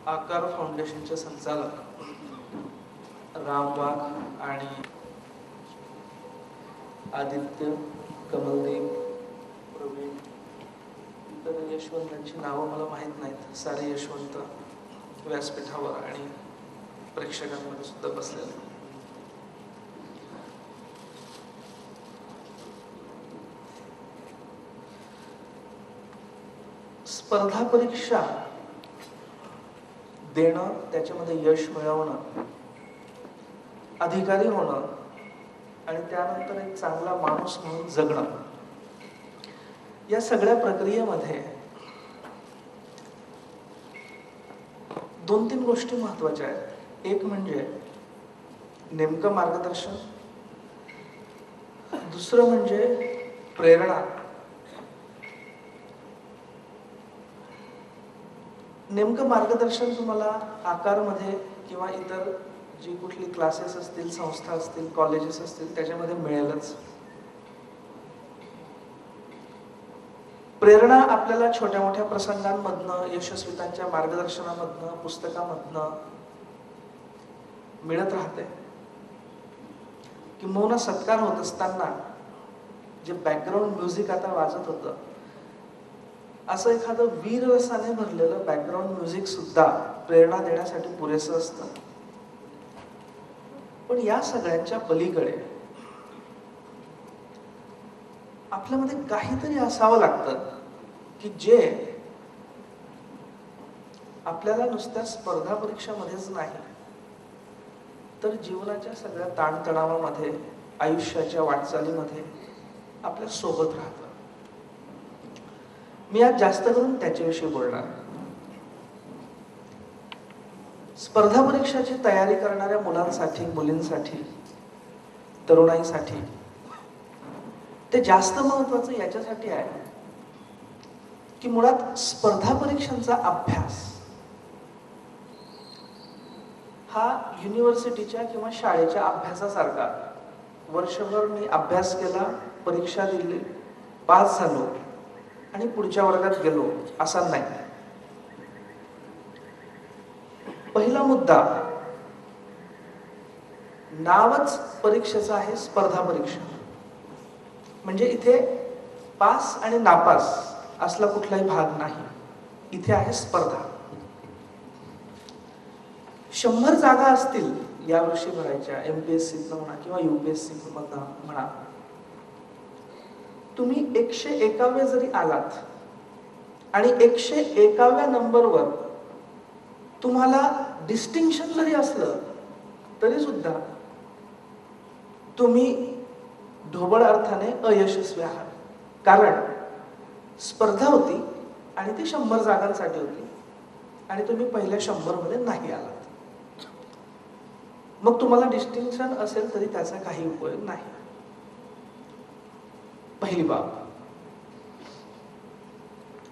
आकार फाउंडेशनचे संचालक राम वाघ आणि आदित्य, कमलदेव, प्रवीण, इतर यशवंतांची नावं मला माहीत नाहीत. सारे यशवंत व्यासपीठावर आणि प्रेक्षकांमध्ये सुद्धा बसलेले. स्पर्धा परीक्षा देणं, त्याच्यामध्ये यश मिळवणं, अधिकारी होणं आणि त्यानंतर एक चांगला माणूस म्हणून जगणं, या सगळ्या प्रक्रियेमध्ये 2-3 गोष्टी महत्वाच्या आहेत. एक म्हणजे नेमकं मार्गदर्शन, दुसरं म्हणजे प्रेरणा. नेमकं मार्गदर्शन तुम्हाला आकारमध्ये किंवा इतर जी कुठली क्लासेस असतील, संस्था असतील, कॉलेजेस असतील त्याच्यामध्ये मिळेलच. प्रेरणा आपल्याला छोट्या मोठ्या प्रसंगांमधनं, यशस्वीतांच्या मार्गदर्शनामधनं, पुस्तकामधनं मिळत राहते. किंबहुना सत्कार होत असताना जे बॅकग्राऊंड म्युझिक आता वाजत होतं, असं एखादं वीररसाने भरलेलं बॅकग्राऊंड म्युझिक सुद्धा प्रेरणा देण्यासाठी पुरेसं असतं. पण या सगळ्यांच्या पलीकडे आपल्यामध्ये काहीतरी असावं लागतं की जे आपल्याला नुसत्या स्पर्धा परीक्षामध्येच नाही तर जीवनाच्या सगळ्या ताणतणावामध्ये, आयुष्याच्या वाटचालीमध्ये आपल्या सोबत राहतं. मी आज जास्त करून त्याच्याविषयी बोलणार. स्पर्धा परीक्षाची तयारी करणाऱ्या मुलांसाठी, मुलींसाठी, तरुणाईसाठी ते जास्त महत्वाचं याच्यासाठी आहे की मुळात स्पर्धा परीक्षांचा अभ्यास हा युनिव्हर्सिटीच्या किंवा शाळेच्या अभ्यासासारखा वर्षभर मी अभ्यास केला, परीक्षा दिली, पास झालो आणि पुढच्या वर्गात गेलो असा नाही. पहिला मुद्दा, नावच परीक्षेचं आहे स्पर्धा परीक्षा. म्हणजे इथे पास आणि नापास असला कुठलाही भाग नाही. इथे आहे स्पर्धा. 100 जागा असतील यावर्षी भरायच्या, MPSC म्हणा किंवा UPSC म्हणा. तुम्ही 101व्या जरी आलात आणि 101व्या नंबरवर तुम्हाला डिस्टिंक्शन जरी असलं तरी सुद्धा तुम्ही ढोबळ अर्थाने अयशस्वी आहात. कारण स्पर्धा होती आणि ती 100 जागांसाठी होती आणि तुम्ही पहिल्या 100 मध्ये नाही आलात. मग तुम्हाला डिस्टिंक्शन असेल तरी त्याचा काही उपयोग नाही. पहिली बाब.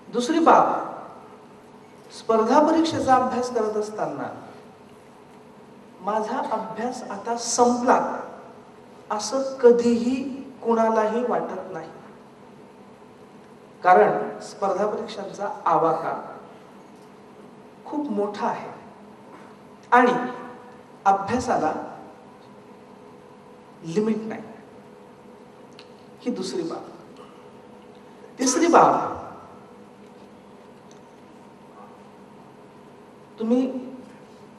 दुसरी बाब, स्पर्धा परीक्षेचा अभ्यास करत असताना माझा अभ्यास आता संपला असं कधीही कुणालाही वाटत नाही. कारण स्पर्धा परीक्षांचा आवाका खूप मोठा आहे आणि अभ्यासाला लिमिट नाही. ही दुसरी बाब. तिसरी बाब, तुम्ही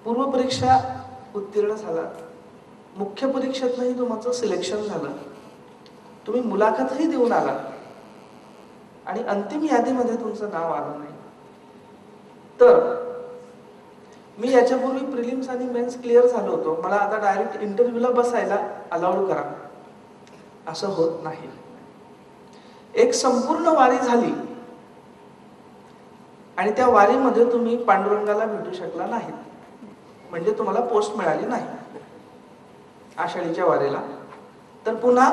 पूर्व परीक्षा उत्तीर्ण झालात, मुख्य परीक्षेतही तुमचं सिलेक्शन झालं, तुम्ही मुलाखतही देऊन आलात आणि अंतिम यादीमध्ये तुमचं नाव आलं नाही, तर मी याच्यापूर्वी प्रिलिम्स आणि मेन्स क्लिअर झालो होतो, मला आता डायरेक्ट इंटरव्ह्यूला बसायला अलाउड करा, असं होत नाही. एक संपूर्ण वारी झाली आणि त्या वारीमध्ये तुम्ही पांडुरंगाला भेटू शकला नाही, म्हणजे तुम्हाला पोस्ट मिळाली नाही आषाढीच्या वारीला, तर पुन्हा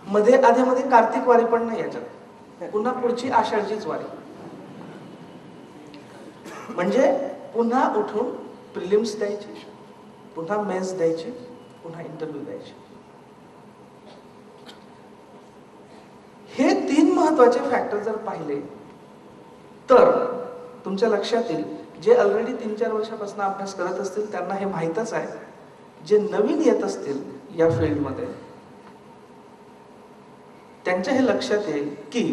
मध्ये कार्तिक वारी पण नाही, याच्यात पुन्हा पुढची आषाढीचीच वारी. म्हणजे पुन्हा उठून प्रिलिम्स द्यायची, पुन्हा मेन्स द्यायची, पुन्हा इंटरव्ह्यू द्यायची. हे 3 महत्वाचे फॅक्टर जर पाहिले तर तुमच्या लक्षात येईल जे ऑलरेडी 3-4 वर्षापासून अभ्यास करत असतील त्यांना हे माहीतच आहे. जे नवीन येत असतील या फील्डमध्ये त्यांच्या हे लक्षात येईल की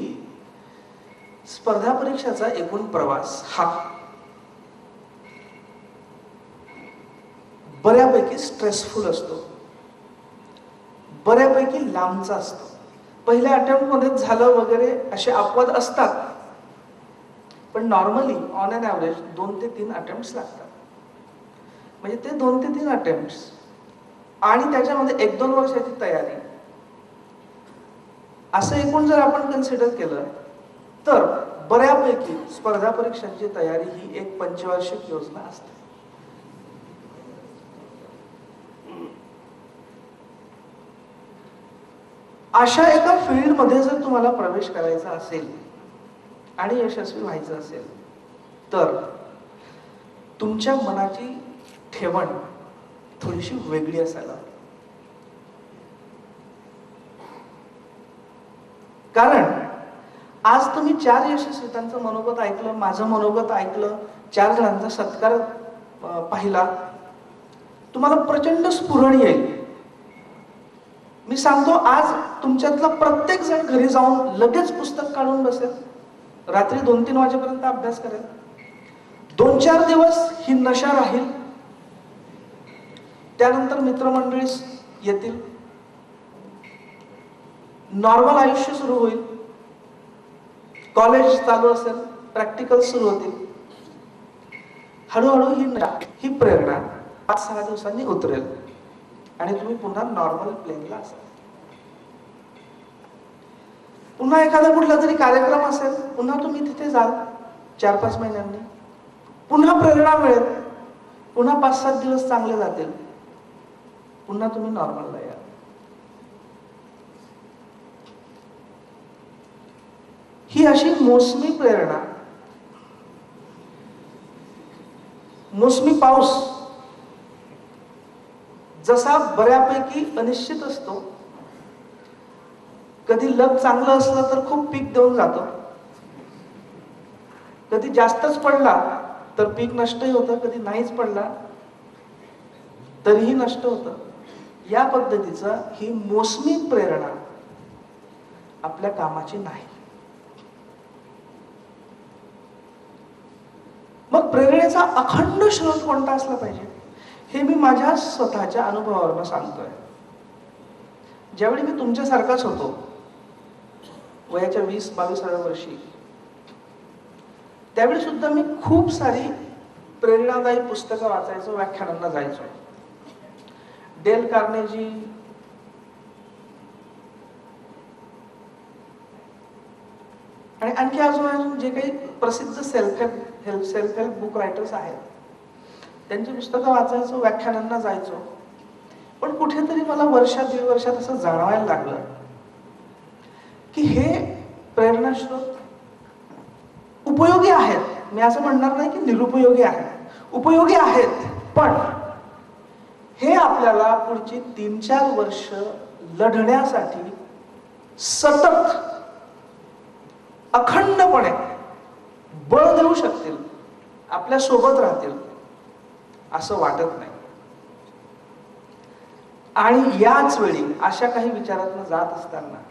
स्पर्धा परीक्षाचा एकूण प्रवास हा बऱ्यापैकी स्ट्रेसफुल असतो, बऱ्यापैकी लांबचा असतो. पहिल्या अटेम्प्ट मध्ये झालं वगैरे असे अपवाद असतात, पण नॉर्मली ऑन एन ॲव्हरेज 2 ते 3 अटेम्प्ट्स लागतात. म्हणजे ते 2 ते 3 अटेम्प्ट्स आणि त्याच्यामध्ये 1-2 वर्षाची तयारी असं एकूण जर आपण कन्सिडर केलं तर बऱ्यापैकी स्पर्धा परीक्षांची तयारी ही एक पंचवार्षिक योजना असते. अशा एका फील्डमध्ये जर तुम्हाला प्रवेश करायचा असेल आणि यशस्वी व्हायचं असेल तर तुमच्या मनाची ठेवण थोडीशी वेगळी असायला हवी. कारण आज तुम्ही 4 यशस्वीतांचं मनोगत ऐकलं, माझं मनोगत ऐकलं, 4 जणांचा सत्कार पाहिला, तुम्हाला प्रचंड स्फुरण येईल. मी सांगतो, आज तुमच्यातला प्रत्येक जण घरी जाऊन लगेच पुस्तक काढून बसेल, रात्री 2-3 वाजेपर्यंत अभ्यास करेल. 2-4 दिवस ही नशा राहील, त्यानंतर मित्रमंडळी येतील, नॉर्मल आयुष्य सुरू होईल, कॉलेज चालू असेल, प्रॅक्टिकल सुरू होतील. हळूहळू ही प्रेरणा 5-6 दिवसांनी उतरेल आणि तुम्ही पुन्हा नॉर्मल प्लेनला असाल. पुन्हा एखादा कुठला तरी कार्यक्रम असेल, पुन्हा तुम्ही तिथे जाल 4-5 महिन्यांनी, पुन्हा प्रेरणा मिळेल, पुन्हा 5-7 दिवस चांगले जातील, पुन्हा तुम्ही नॉर्मलला याल. ही अशी मोसमी प्रेरणा, मोसमी पाऊस जसा बऱ्यापैकी अनिश्चित असतो, कधी लक चांगलं असलं तर खूप पीक देऊन जातो, कधी जास्तच पडला तर पीक नष्टही होतं, कधी नाहीच पडला तरीही नष्ट होतं. या पद्धतीचा ही मोसमी प्रेरणा आपल्या कामाची नाही. मग प्रेरणेचा अखंड स्रोत कोणता असला पाहिजे हे मी माझ्या स्वतःच्या अनुभवावरून सांगतोय. ज्यावेळी मी तुमच्यासारखाच होतो, वयाच्या 20-22व्या वर्षी, त्यावेळी सुद्धा मी खूप सारी प्रेरणादायी पुस्तकं वाचायचो, व्याख्यानांना जायचो. डेल कार्नेजी, आणि आणखी अजून जे काही प्रसिद्ध सेल्फ हेल्प बुक रायटर्स आहेत त्यांची पुस्तकं वाचायचो, व्याख्यानांना जायचो. पण कुठेतरी मला 1-1.5 वर्षात असं जाणवायला लागलं की हे प्रेरणास्रोत उपयोगी आहेत. मी असं म्हणणार नाही की निरुपयोगी आहेत, उपयोगी आहेत, पण हे आपल्याला पुढची 3-4 वर्ष लढण्यासाठी सतत अखंडपणे बळ देऊ शकतील, आपल्या सोबत राहतील असं वाटत नाही. आणि याच वेळी अशा काही विचारातून जात असताना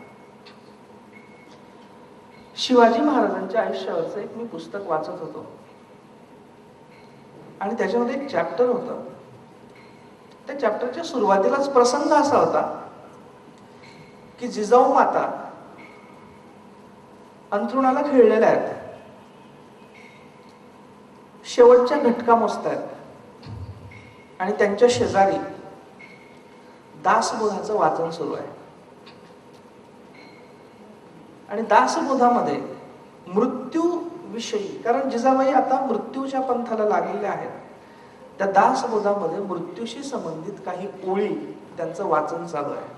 शिवाजी महाराजांच्या आयुष्यावरचं एक मी पुस्तक वाचत होतो आणि त्याच्यामध्ये एक चॅप्टर होतं. त्या चॅप्टरच्या सुरुवातीलाच प्रसंग असा होता की जिजाऊ माता अंथरुणाला खिळलेल्या आहेत, शेवटच्या घटका मोजतायत आणि त्यांच्या शेजारी दासबोधाचं वाचन सुरू आहे. आणि दासबोधामध्ये मृत्यू विषयी, कारण जिजाबाई आता मृत्यूच्या पंथाला लागलेल्या आहेत, त्या दासबोधामध्ये मृत्यूशी संबंधित काही ओळी त्यांचं वाचन चालू आहे.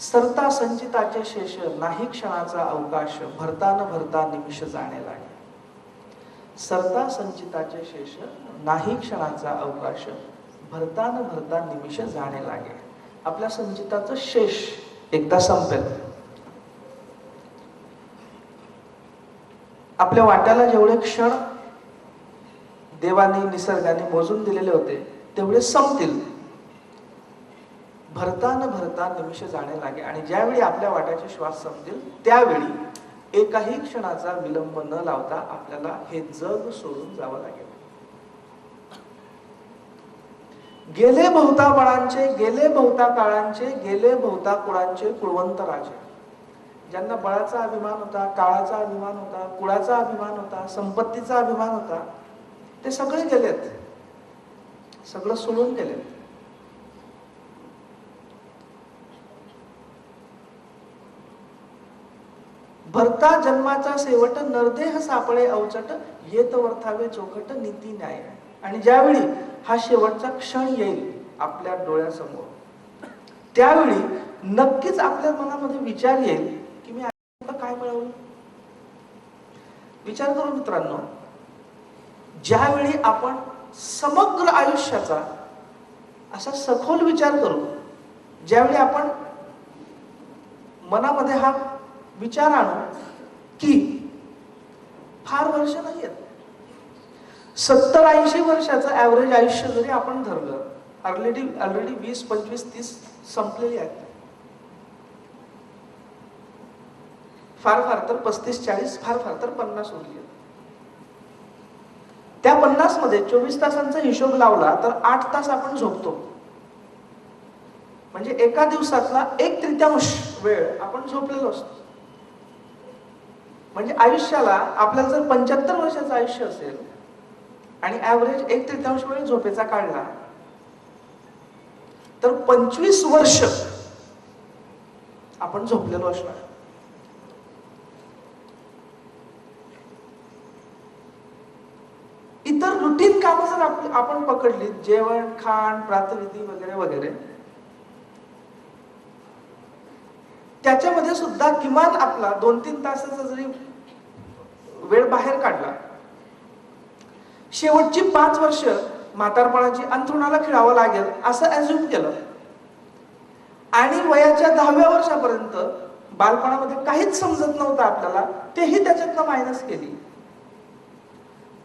सरता संचिताचे शेष नाही क्षणाचा अवकाश, भरता न भरता निमिष जाणे लागे. सरता संचिताचे शेष नाही क्षणाचा अवकाश, भरता न भरता निमिष जाणे लागे. आपल्या संचिताचं शेष एकदा संपेल. आपल्या वाट्याला जेवढे क्षण देवाने निसर्गाने मोजून दिलेले होते तेवढे संपतील. भरता न भरता निमिष जाणे लागे. आणि ज्यावेळी आपल्या वाट्याचे श्वास संपतील त्यावेळी एकाही क्षणाचा विलंब न लावता आपल्याला हे जग सोडून जावं लागेल. गेले बहुता बळांचे, गेले बहुता काळांचे, गेले बहुता कुळांचे कुळवंत राजे. ज्यांना बळाचा अभिमान होता, काळाचा अभिमान होता, कुळाचा अभिमान होता, संपत्तीचा अभिमान होता, ते सगळे गेलेत, सगळं सोडून गेलेत. भरता जन्माचा शेवट, नरदेह सापळे अवचट, येत वर्थावे चोखट नीती न्याय. आणि ज्यावेळी हा शेवटचा क्षण येईल आपल्या डोळ्यासमोर त्यावेळी नक्कीच आपल्या मनामध्ये विचार येईल की मी आता काय मिळवलं. विचार करू मित्रांनो, ज्यावेळी आपण समग्र आयुष्याचा असा सखोल विचार करू, ज्यावेळी आपण मनामध्ये हा विचार आणू की फार वर्ष नाही आहेत, 70-80 वर्षाचं ऍव्हरेज आयुष्य जरी आपण धरलं, ऑलरेडी 20, 25, 30 संपलेली आहेत. फार फार तर 35-40, फार फार तर 50 उरली. त्या 50 मध्ये 24 तासांचा हिशोब लावला तर 8 तास आपण झोपतो. म्हणजे एका दिवसातला 1/3 वेळ आपण झोपलेलो असतो. म्हणजे आयुष्याला आपल्याला जर 75 वर्षाचं आयुष्य असेल आणि ऍव्हरेज 1/3 वेळ झोपेचा काढला तर 25 वर्ष आपण झोपलेलो असणार. इतर रुटीन कामं जर आपण पकडली, जेवण, खाण, प्रातःविधी वगैरे वगैरे, त्याच्यामध्ये सुद्धा किमान आपला 2-3 तासाचा जरी वेळ बाहेर काढला, शेवटची 5 वर्ष म्हातारपणाची अंथरुणाला खिळावं लागेल असं अज्युम केलं आणि वयाच्या 10व्या वर्षापर्यंत बालपणामध्ये काहीच समजत नव्हतं आपल्याला, तेही त्याच्यातनं मायनस केली,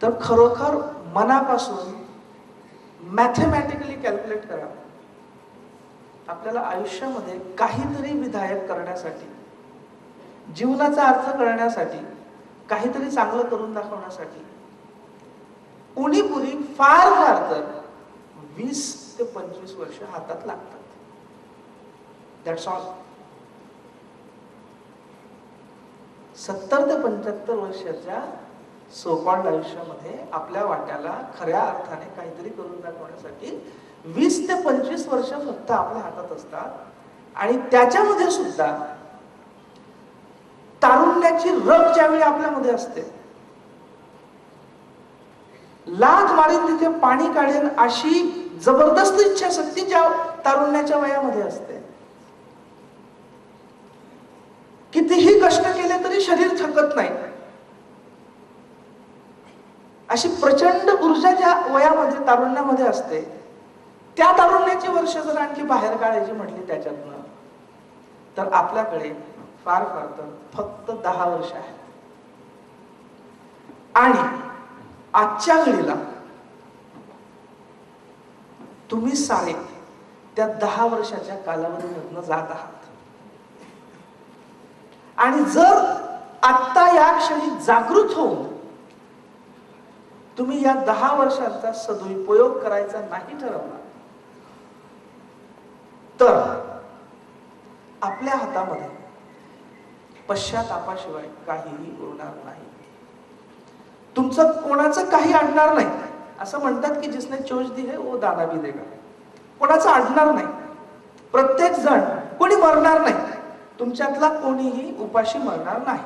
तर खरोखर मनापासून मॅथमॅटिकली कॅल्क्युलेट करा. आपल्याला आयुष्यामध्ये काहीतरी विधायक करण्यासाठी, जीवनाचा अर्थ कळण्यासाठी, काहीतरी चांगलं करून दाखवण्यासाठी उणीपुरी फार फार तर 20 ते 25 वर्ष हातात लागतात. That's all. 70 ते 75 वर्षाच्या सोकॉल्ड आयुष्यामध्ये आपल्या वाट्याला खऱ्या अर्थाने काहीतरी करून दाखवण्यासाठी 20 ते 25 वर्ष फक्त आपल्या हातात असतात. आणि त्याच्यामध्ये सुद्धा तारुण्याची रग ज्यावेळी आपल्यामध्ये असते, लाथ मारीन तिथे पाणी काढेल अशी जबरदस्त इच्छाशक्ती ज्या तारुण्याच्या वयामध्ये असते, कितीही कष्ट केले तरी शरीर थकत नाही, अशी प्रचंड ऊर्जा ज्या वयामध्ये तारुण्यामध्ये असते, त्या तारुण्याची वर्ष जर आणखी बाहेर काढायची म्हटली त्याच्यातनं, तर आपल्याकडे फार फार तर फक्त 10 वर्ष आहेत. आणि आजच्या घडीला तुम्ही सारे त्या 10 वर्षाच्या कालावधीमधनं जात आहात. आणि जर आत्ता या क्षणी जागृत होऊन तुम्ही या 10 वर्षांचा सदुपयोग करायचा नाही ठरवला, तर आपल्या हातामध्ये पश्चातापाशिवाय काहीही उरणार नाही. तुमचं कोणाचं काही अडणार नाही. असं म्हणतात की जिसने चोच दी है वो दाना भी देगा. कोणाचं अडणार नाही. प्रत्येक जण, कोणी मरणार नाही. तुमच्यातला कोणीही उपाशी मरणार नाही.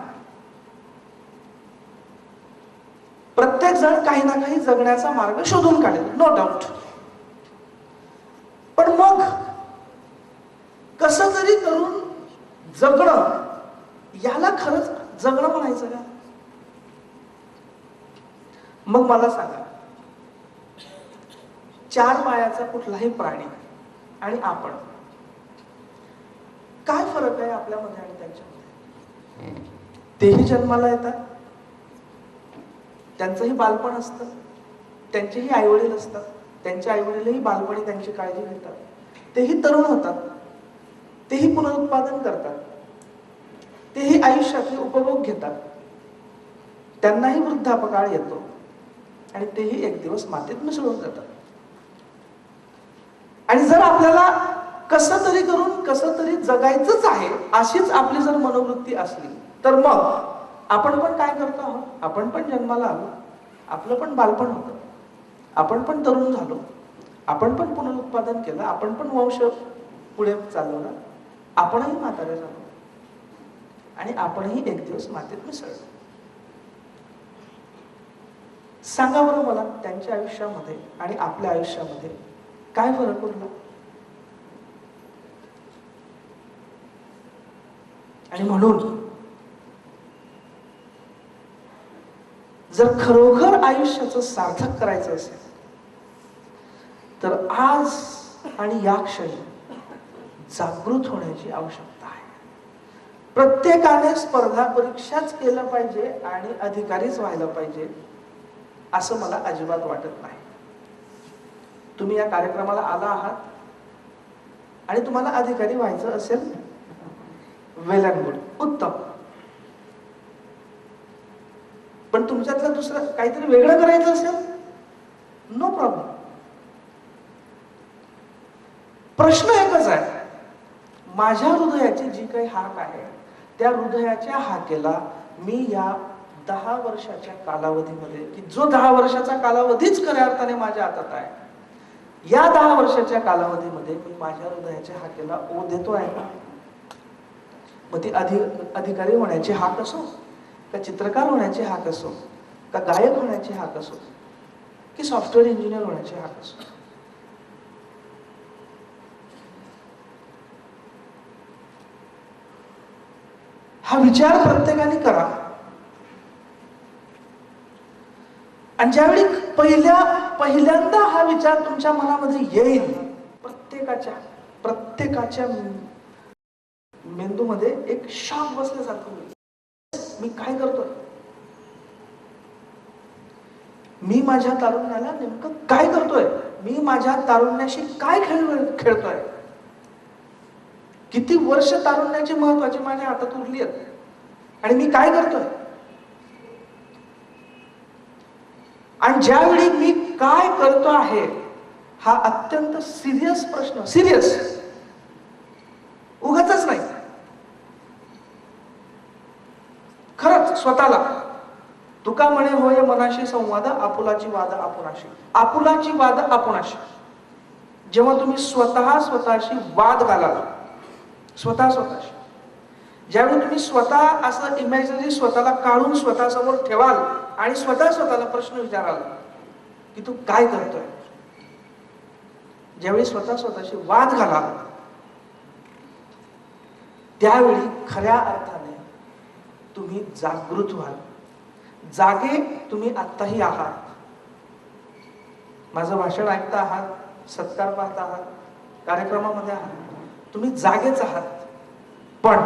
प्रत्येक जण काही ना काही जगण्याचा मार्ग शोधून काढेल, नो डाऊट. पण मग कसं तरी करून जगणं, याला खरंच जगणं म्हणायचं का? मग मला सांगा, 4 पायाचा कुठलाही प्राणी आणि आपण, काय फरक आहे आपल्यामध्ये आणि त्यांच्यामध्ये? तेही जन्माला येतात, त्यांचंही बालपण असतं, त्यांचेही आईवडील असतात, त्यांच्या आईवडीलही बालपणी त्यांची काळजी घेतात, तेही तरुण होतात, तेही पुनरुत्पादन करतात, तेही आयुष्यातले उपभोग घेतात, त्यांनाही वृद्धापकाळ येतो आणि तेही एक दिवस मातीत मिसळून जातात. आणि जर आपल्याला कसं तरी करून कसं तरी जगायचंच आहे अशीच आपली जर मनोवृत्ती असली तर मग आपण पण काय करतो आहोत, आपण पण जन्माला आलो, आपलं पण बालपण होतं, आपण पण तरुण झालो, आपण पण पुनरुत्पादन केलं, आपण पण वंश पुढे चालवला, आपणही म्हातारे झालो आणि आपणही एक दिवस मातीत मिसळलो. सांगा बरं मला, त्यांच्या आयुष्यामध्ये आणि आपल्या आयुष्यामध्ये काय फरक उरला? आणि म्हणून जर खरोखर आयुष्याचं सार्थक करायचं असेल तर आज आणि या क्षणी जागृत होण्याची आवश्यकता आहे. प्रत्येकाने स्पर्धा परीक्षाच केलं पाहिजे आणि अधिकारीच व्हायला पाहिजे असं मला अजिबात वाटत नाही. तुम्ही या कार्यक्रमाला आला आहात आणि तुम्हाला अधिकारी व्हायचं असेल, वेल अँड गुड, उत्तम. पण तुमच्यातलं दुसरं काहीतरी वेगळं करायचं असेल, नो प्रॉब्लेम. प्रश्न एकच आहे, माझ्या हृदयाची जी काही हाक आहे त्या हृदयाच्या हाकेला मी या 10 वर्षाच्या कालावधीमध्ये, की जो 10 वर्षाचा कालावधीच खऱ्या अर्थाने माझ्या हातात आहे, या 10 वर्षाच्या कालावधीमध्ये मी माझ्या हृदयाच्या हाकेला ओ देतो आहे का? मग ती अधिकारी होण्याची हाक असो, का चित्रकार होण्याची हाक असो, का गायक होण्याची हाक असो, की सॉफ्टवेअर इंजिनियर होण्याची हाक असो, हा विचार प्रत्येकाने करा. आणि ज्यावेळी पहिल्यांदा हा विचार तुमच्या मनामध्ये येईल, प्रत्येकाच्या मेंदूमध्ये एक शॉक बसल्यासारखं होईल. मी काय करतोय? मी माझ्या तारुण्याला नेमकं काय करतोय? मी माझ्या तारुण्याशी काय खेळतोय? किती वर्ष तारुण्याची महत्वाची माझ्या हातात उरली आहेत आणि मी काय करतोय? आणि ज्यावेळी मी काय करतो आहे हा अत्यंत सिरियस प्रश्न, सिरियस, उगाचच नाही, खरंच स्वतःला. तुका म्हणे होय मनाशी संवाद, आपुलाची वाद आपुनाशी, आपुलाची वाद आपुनाशी. जेव्हा तुम्ही स्वतःशी वाद घालाल, स्वतःशी, ज्यावेळी तुम्ही स्वतः असं इमॅजिनरी स्वतःला काढून स्वतःसमोर ठेवाल आणि स्वतःला प्रश्न विचाराल की तू काय करतोय, ज्यावेळी स्वतःशी वाद घालाल त्यावेळी खऱ्या अर्थाने तुम्ही जागृत व्हाल. जागे तुम्ही आत्ताही आहात. माझं भाषण ऐकता आहात, सत्कार पाहता आहात, कार्यक्रमामध्ये आहात, तुम्ही जागेच आहात. पण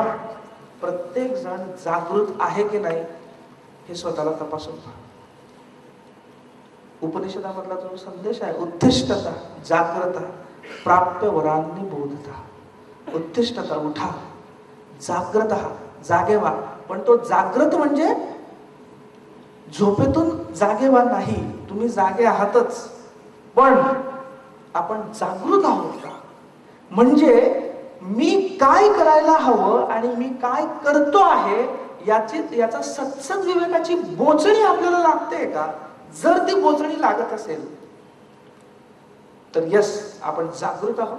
प्रत्येक जण जागृत आहे की नाही हे स्वतःला तपासून पहा. उपनिषदामधला जो संदेश आहे, उत्तिष्ठता जाग्रता प्राप्य वरांनी बोधता. उत्तिष्ठता, उठा, जाग्रत, जागे व्हा. पण तो जागृत म्हणजे झोपेतून जागे व्हा नाही, तुम्ही जागे आहातच, पण आपण जागृत आहोत का? म्हणजे मी काय करायला हवं आणि मी काय करतो आहे याचा सत्सद विवेकाची बोचणी आपल्याला लागते का? जर ती बोचणी लागत असेल तर यस, आपण जागृत आहोत.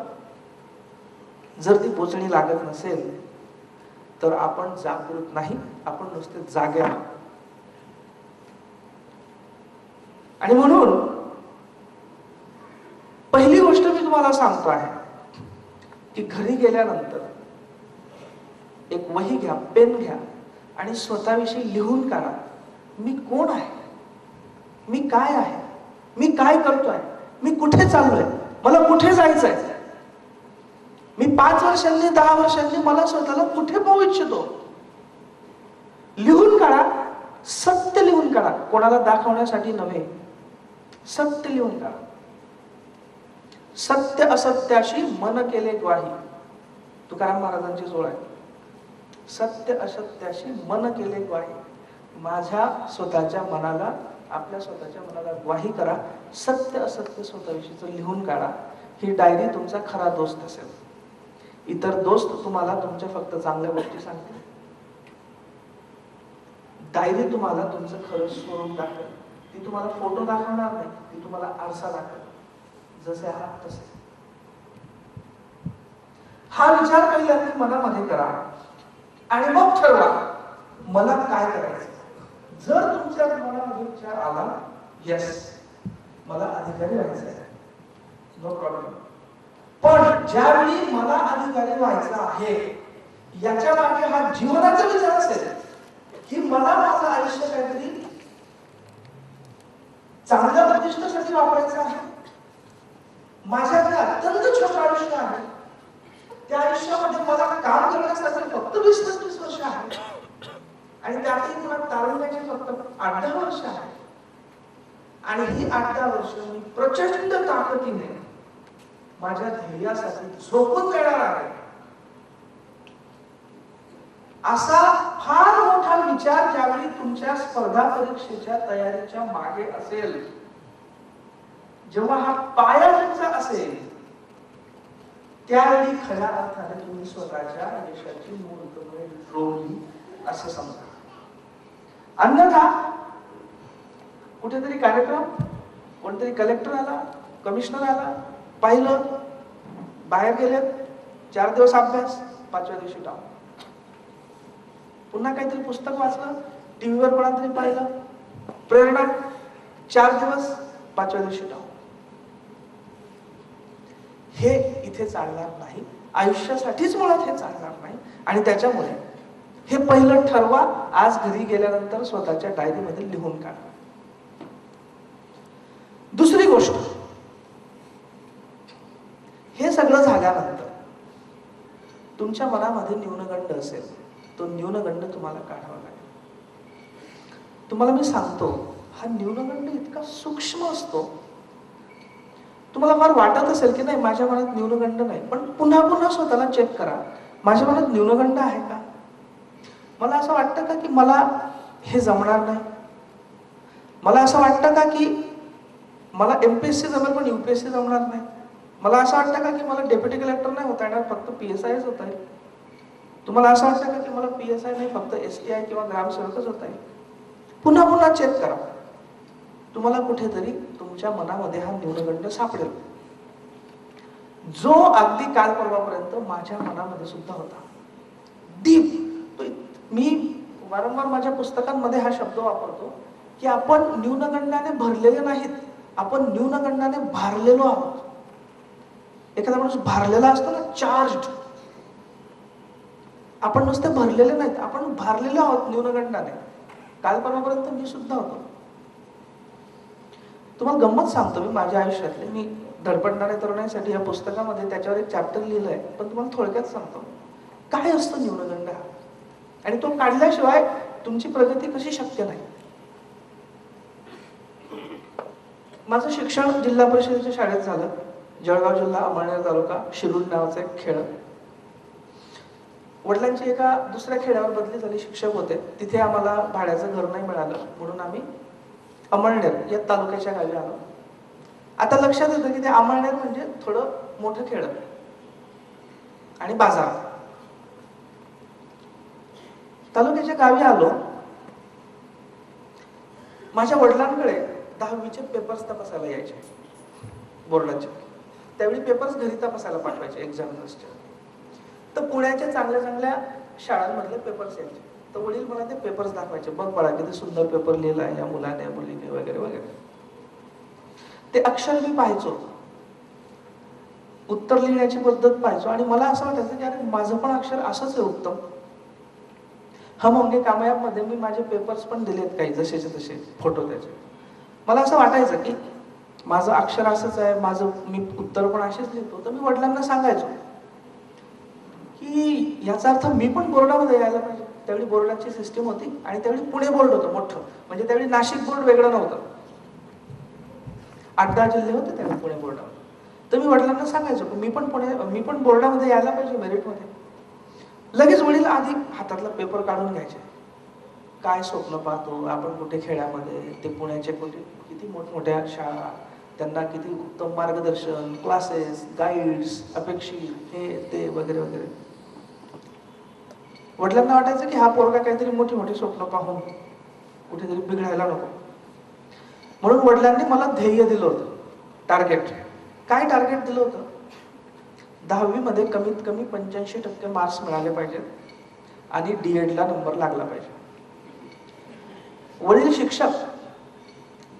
जर ती बोचणी लागत नसेल तर आपण जागृत नाही, आपण नुसते जागे आहोत. आणि म्हणून पहिली गोष्ट मी तुम्हाला सांगतो आहे की घरी गेल्यानंतर एक वही घ्या, पेन घ्या आणि स्वतःविषयी लिहून काढा. मी कोण आहे, मी काय आहे, मी काय करतोय, मी कुठे चाललोय, मला कुठे जायचंय, मी 5 वर्षांनी 10 वर्षांनी मला स्वतःला कुठे पाहू इच्छितो. लिहून काढा, सत्य लिहून काढा, कोणाला दाखवण्यासाठी नव्हे. सत्य लिहून काढा. सत्य असत्याशी मन केले ग्वाही, तुकाराम महाराजांची जोड आहे. सत्य असत्याशी मन केले ग्वाही. माझ्या स्वतःच्या मनाला, आपल्या स्वतःच्या मनाला ग्वाही करा. सत्य असत्य स्वतःविषयीचं लिहून काढा. ही डायरी तुमचा खरा दोस्त असेल. इतर दोस्त तुम्हाला तुमच्या फक्त चांगल्या गोष्टी सांगतील. डायरी तुम्हाला तुमचं खरं स्वरूप दाखवेल. ती तुम्हाला फोटो दाखवणार नाही, ती तुम्हाला आरसा दाखवेल. जसे आहात तसे. हा विचार पहिल्यांदा मनामध्ये करा आणि मग ठरवा मला काय करायचं. जर तुमच्या मनामध्ये विचार आला, यस मला अधिकारी व्हायचं आहे, नो प्रॉब्लेम. पण ज्यावेळी मला अधिकारी व्हायचं आहे याच्या मागे हा जीवनाचा विचार असेल की मला माझं आयुष्य काहीतरी चांगल्या प्रतिष्ठेसाठी वापरायचं आहे. माझ्याकडे अत्यंत छोटं आयुष्य आहे. त्या आयुष्यामध्ये मला काम करण्यासाठी फक्त 20-25 वर्ष आहे आणि त्यातही मला तारुण्याची फक्त 8-10 वर्ष आहे. आणि ही 8-10 वर्ष मी प्रचंड ताकदीने माझ्या ध्येयासाठी झोकून देणार आहे. असा फार मोठा विचार ज्यावेळी तुमच्या स्पर्धा परीक्षेच्या तयारीच्या मागे असेल, जेव्हा हा पाया तुमचा असेल, त्यावेळी खऱ्या अर्थाने तुम्ही स्वतःच्या यशाची मूर्तपणे रोवली असं समजा. अन्यथा कुठेतरी कार्यक्रम, कोणतरी कलेक्टर आला, कमिशनर आला, पाहिलं, बाहेर गेलेत, 4 दिवस अभ्यास, 5व्या दिवशी डाऊन. पुन्हा काहीतरी पुस्तक वाचलं, टीव्हीवर कोणातरी पाहिलं, प्रेरणा, 4 दिवस, 5व्या दिवशी डाऊन. हे इथे चालणार नाही. आयुष्यासाठीच मुळात हे चालणार नाही. आणि त्याच्यामुळे हे पहिलं ठरवा. आज घरी गेल्यानंतर स्वतःच्या डायरीमध्ये लिहून काढा. दुसरी गोष्ट, हे सगळं झाल्यानंतर तुमच्या मनामध्ये न्यूनगंड असेल, तो न्यूनगंड तुम्हाला काढावा लागेल. तुम्हाला मी सांगतो, हा न्यूनगंड इतका सूक्ष्म असतो. तुम्हाला फार वाटत असेल की नाही माझ्या मनात न्यूनगंड नाही, पण पुन्हा पुन्हा स्वतःला चेक करा, माझ्या मनात न्यूनगंड आहे का? मला असं वाटतं का की मला हे जमणार नाही? मला असं वाटतं का की मला MPSC जमेल पण UPSC जमणार नाही? मला असं वाटतं का की मला डेप्युटी कलेक्टर नाही होता येणार, फक्त PSIच होता येईल? तुम्हाला असं वाटतं का की मला PSI नाही, फक्त STI किंवा ग्रामसेवकच होता येईल? पुन्हा पुन्हा चेक करा. तुम्हाला कुठेतरी तुमच्या मनामध्ये हा न्यूनगंड सापडेल, जो अगदी काल परवापर्यंत माझ्या मनामध्ये सुद्धा होता. डीप. मी वारंवार माझ्या पुस्तकांमध्ये हा शब्द वापरतो की आपण न्यूनगंडाने भरलेले नाहीत, आपण न्यूनगंडाने भारलेलो आहोत. एखादा माणूस भारलेला असतो ना, चार्ज्ड. आपण नुसते भरलेले नाहीत, आपण भारलेले आहोत न्यूनगंडाने. काल परवापर्यंत मी सुद्धा होतो. तुम्हाला गंमत सांगतो, मी माझ्या आयुष्यातले, मी धडपडणाऱ्या तरुणांसाठी या पुस्तकामध्ये त्याच्यावर एक चॅप्टर लिहिलंय, पण तुम्हाला थोडक्यात सांगतो काय असतो न्यूनगंड हा, आणि तो काढल्याशिवाय तुमची प्रगती कशी शक्य नाही. माझं शिक्षण जिल्हा परिषदेच्या शाळेत झालं. जळगाव जिल्हा, अमळनेर तालुका, शिरूर नावाचा एक खेळ. वडिलांची एका दुसऱ्या खेड्यावर बदली झाली, शिक्षक होते तिथे. आम्हाला भाड्याचं घर नाही मिळालं म्हणून आम्ही अमळनेर या तालुक्याच्या गावी आलो. आता लक्षात येतं की ते अमळनेर म्हणजे थोडं मोठं खेड आणि बाजार. तालुक्याच्या गावी आलो. माझ्या वडिलांकडे 10वीचे पेपर्स तपासायला यायचे बोर्डाचे. त्यावेळी पेपर्स घरी तपासायला पाठवायचे एक्झामिनर्सचे. तर पुण्याच्या चांगल्या चांगल्या शाळांमधले पेपर्स यायचे. तर वडील मला ते पेपर्स दाखवायचे, बघ बाळा किती सुंदर पेपर लिहिला या मुलाने, मुलीने, वगैरे वगैरे. ते अक्षर मी पाहायचो, उत्तर लिहिण्याची पद्धत पाहायचो, आणि मला असं वाटायचं की अरे माझं पण अक्षर असंच आहे उत्तम. हम होंगे कामयाब मध्ये मी माझे पेपर्स पण दिलेत काही, जसेचे तसे फोटो त्याचे. मला असं वाटायचं की माझं अक्षर असंच आहे, माझं मी उत्तर पण असेच लिहितो. तर मी वडिलांना सांगायचो की याचा अर्थ मी पण बोर्डामध्ये यायला पाहिजे. त्यावेळी बोर्डाची सिस्टीम होती आणि त्यावेळी पुणे बोर्ड होतं मोठं, म्हणजे त्यावेळी नाशिक बोर्ड वेगळं नव्हतं. 8-10 जिल्हे होते त्यावेळी पुणे बोर्डामध्ये. तर मी वडिलांना सांगायचो की मी पण बोर्डामध्ये यायला पाहिजे, मेरिटमध्ये. लगेच वडील आधी हातातला पेपर काढून घ्यायचे. काय स्वप्न पाहतो आपण, कुठे खेड्यामध्ये, ते पुण्याचे किती मोठमोठ्या शाळा, त्यांना किती उत्तम मार्गदर्शन, क्लासेस, गाईड्स अपेक्षित, हे ते वगैरे वगैरे. वडिलांना वाटायचं की हा पोरगा काहीतरी मोठी मोठी स्वप्न पाहून कुठेतरी बिघडायला नको. म्हणून वडिलांनी मला ध्येय दिलं होतं, टार्गेट. काय टार्गेट दिलं होतं? 10वी मध्ये कमीत कमी 85% मार्क्स मिळाले पाहिजेत आणि D.Ed.ला नंबर लागला पाहिजे. वडील शिक्षक,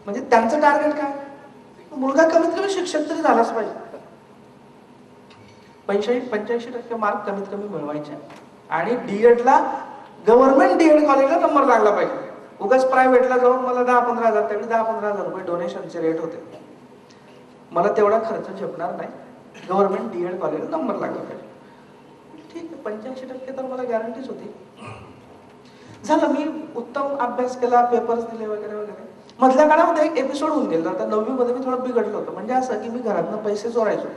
म्हणजे त्यांचं टार्गेट काय? मुलगा कमीत कमी शिक्षक तरी झालाच पाहिजे. 85% मार्क कमीत कमी मिळवायचे आणि D.Ed.ला, गव्हर्नमेंट D.Ed. कॉलेजला नंबर लागला पाहिजे. उगाच प्रायव्हेटला जाऊन मला 10-15 हजार, त्यावेळी 10-15 हजार रुपये डोनेशनचे रेट होते. मला तेवढा खर्च झेपणार नाही. Government D.Ed. कॉलेजला नंबर लागला पाहिजे. ठीक आहे, 85% तर मला गॅरंटीच होती. झालं, मी उत्तम अभ्यास केला, पेपर्स दिले वगैरे वगैरे. मधल्या काळामध्ये एक एपिसोड होऊन गेला. आता 9वी मध्ये मी थोडं बिघडलं होतं. म्हणजे असं की मी घरातनं पैसे चोरायचो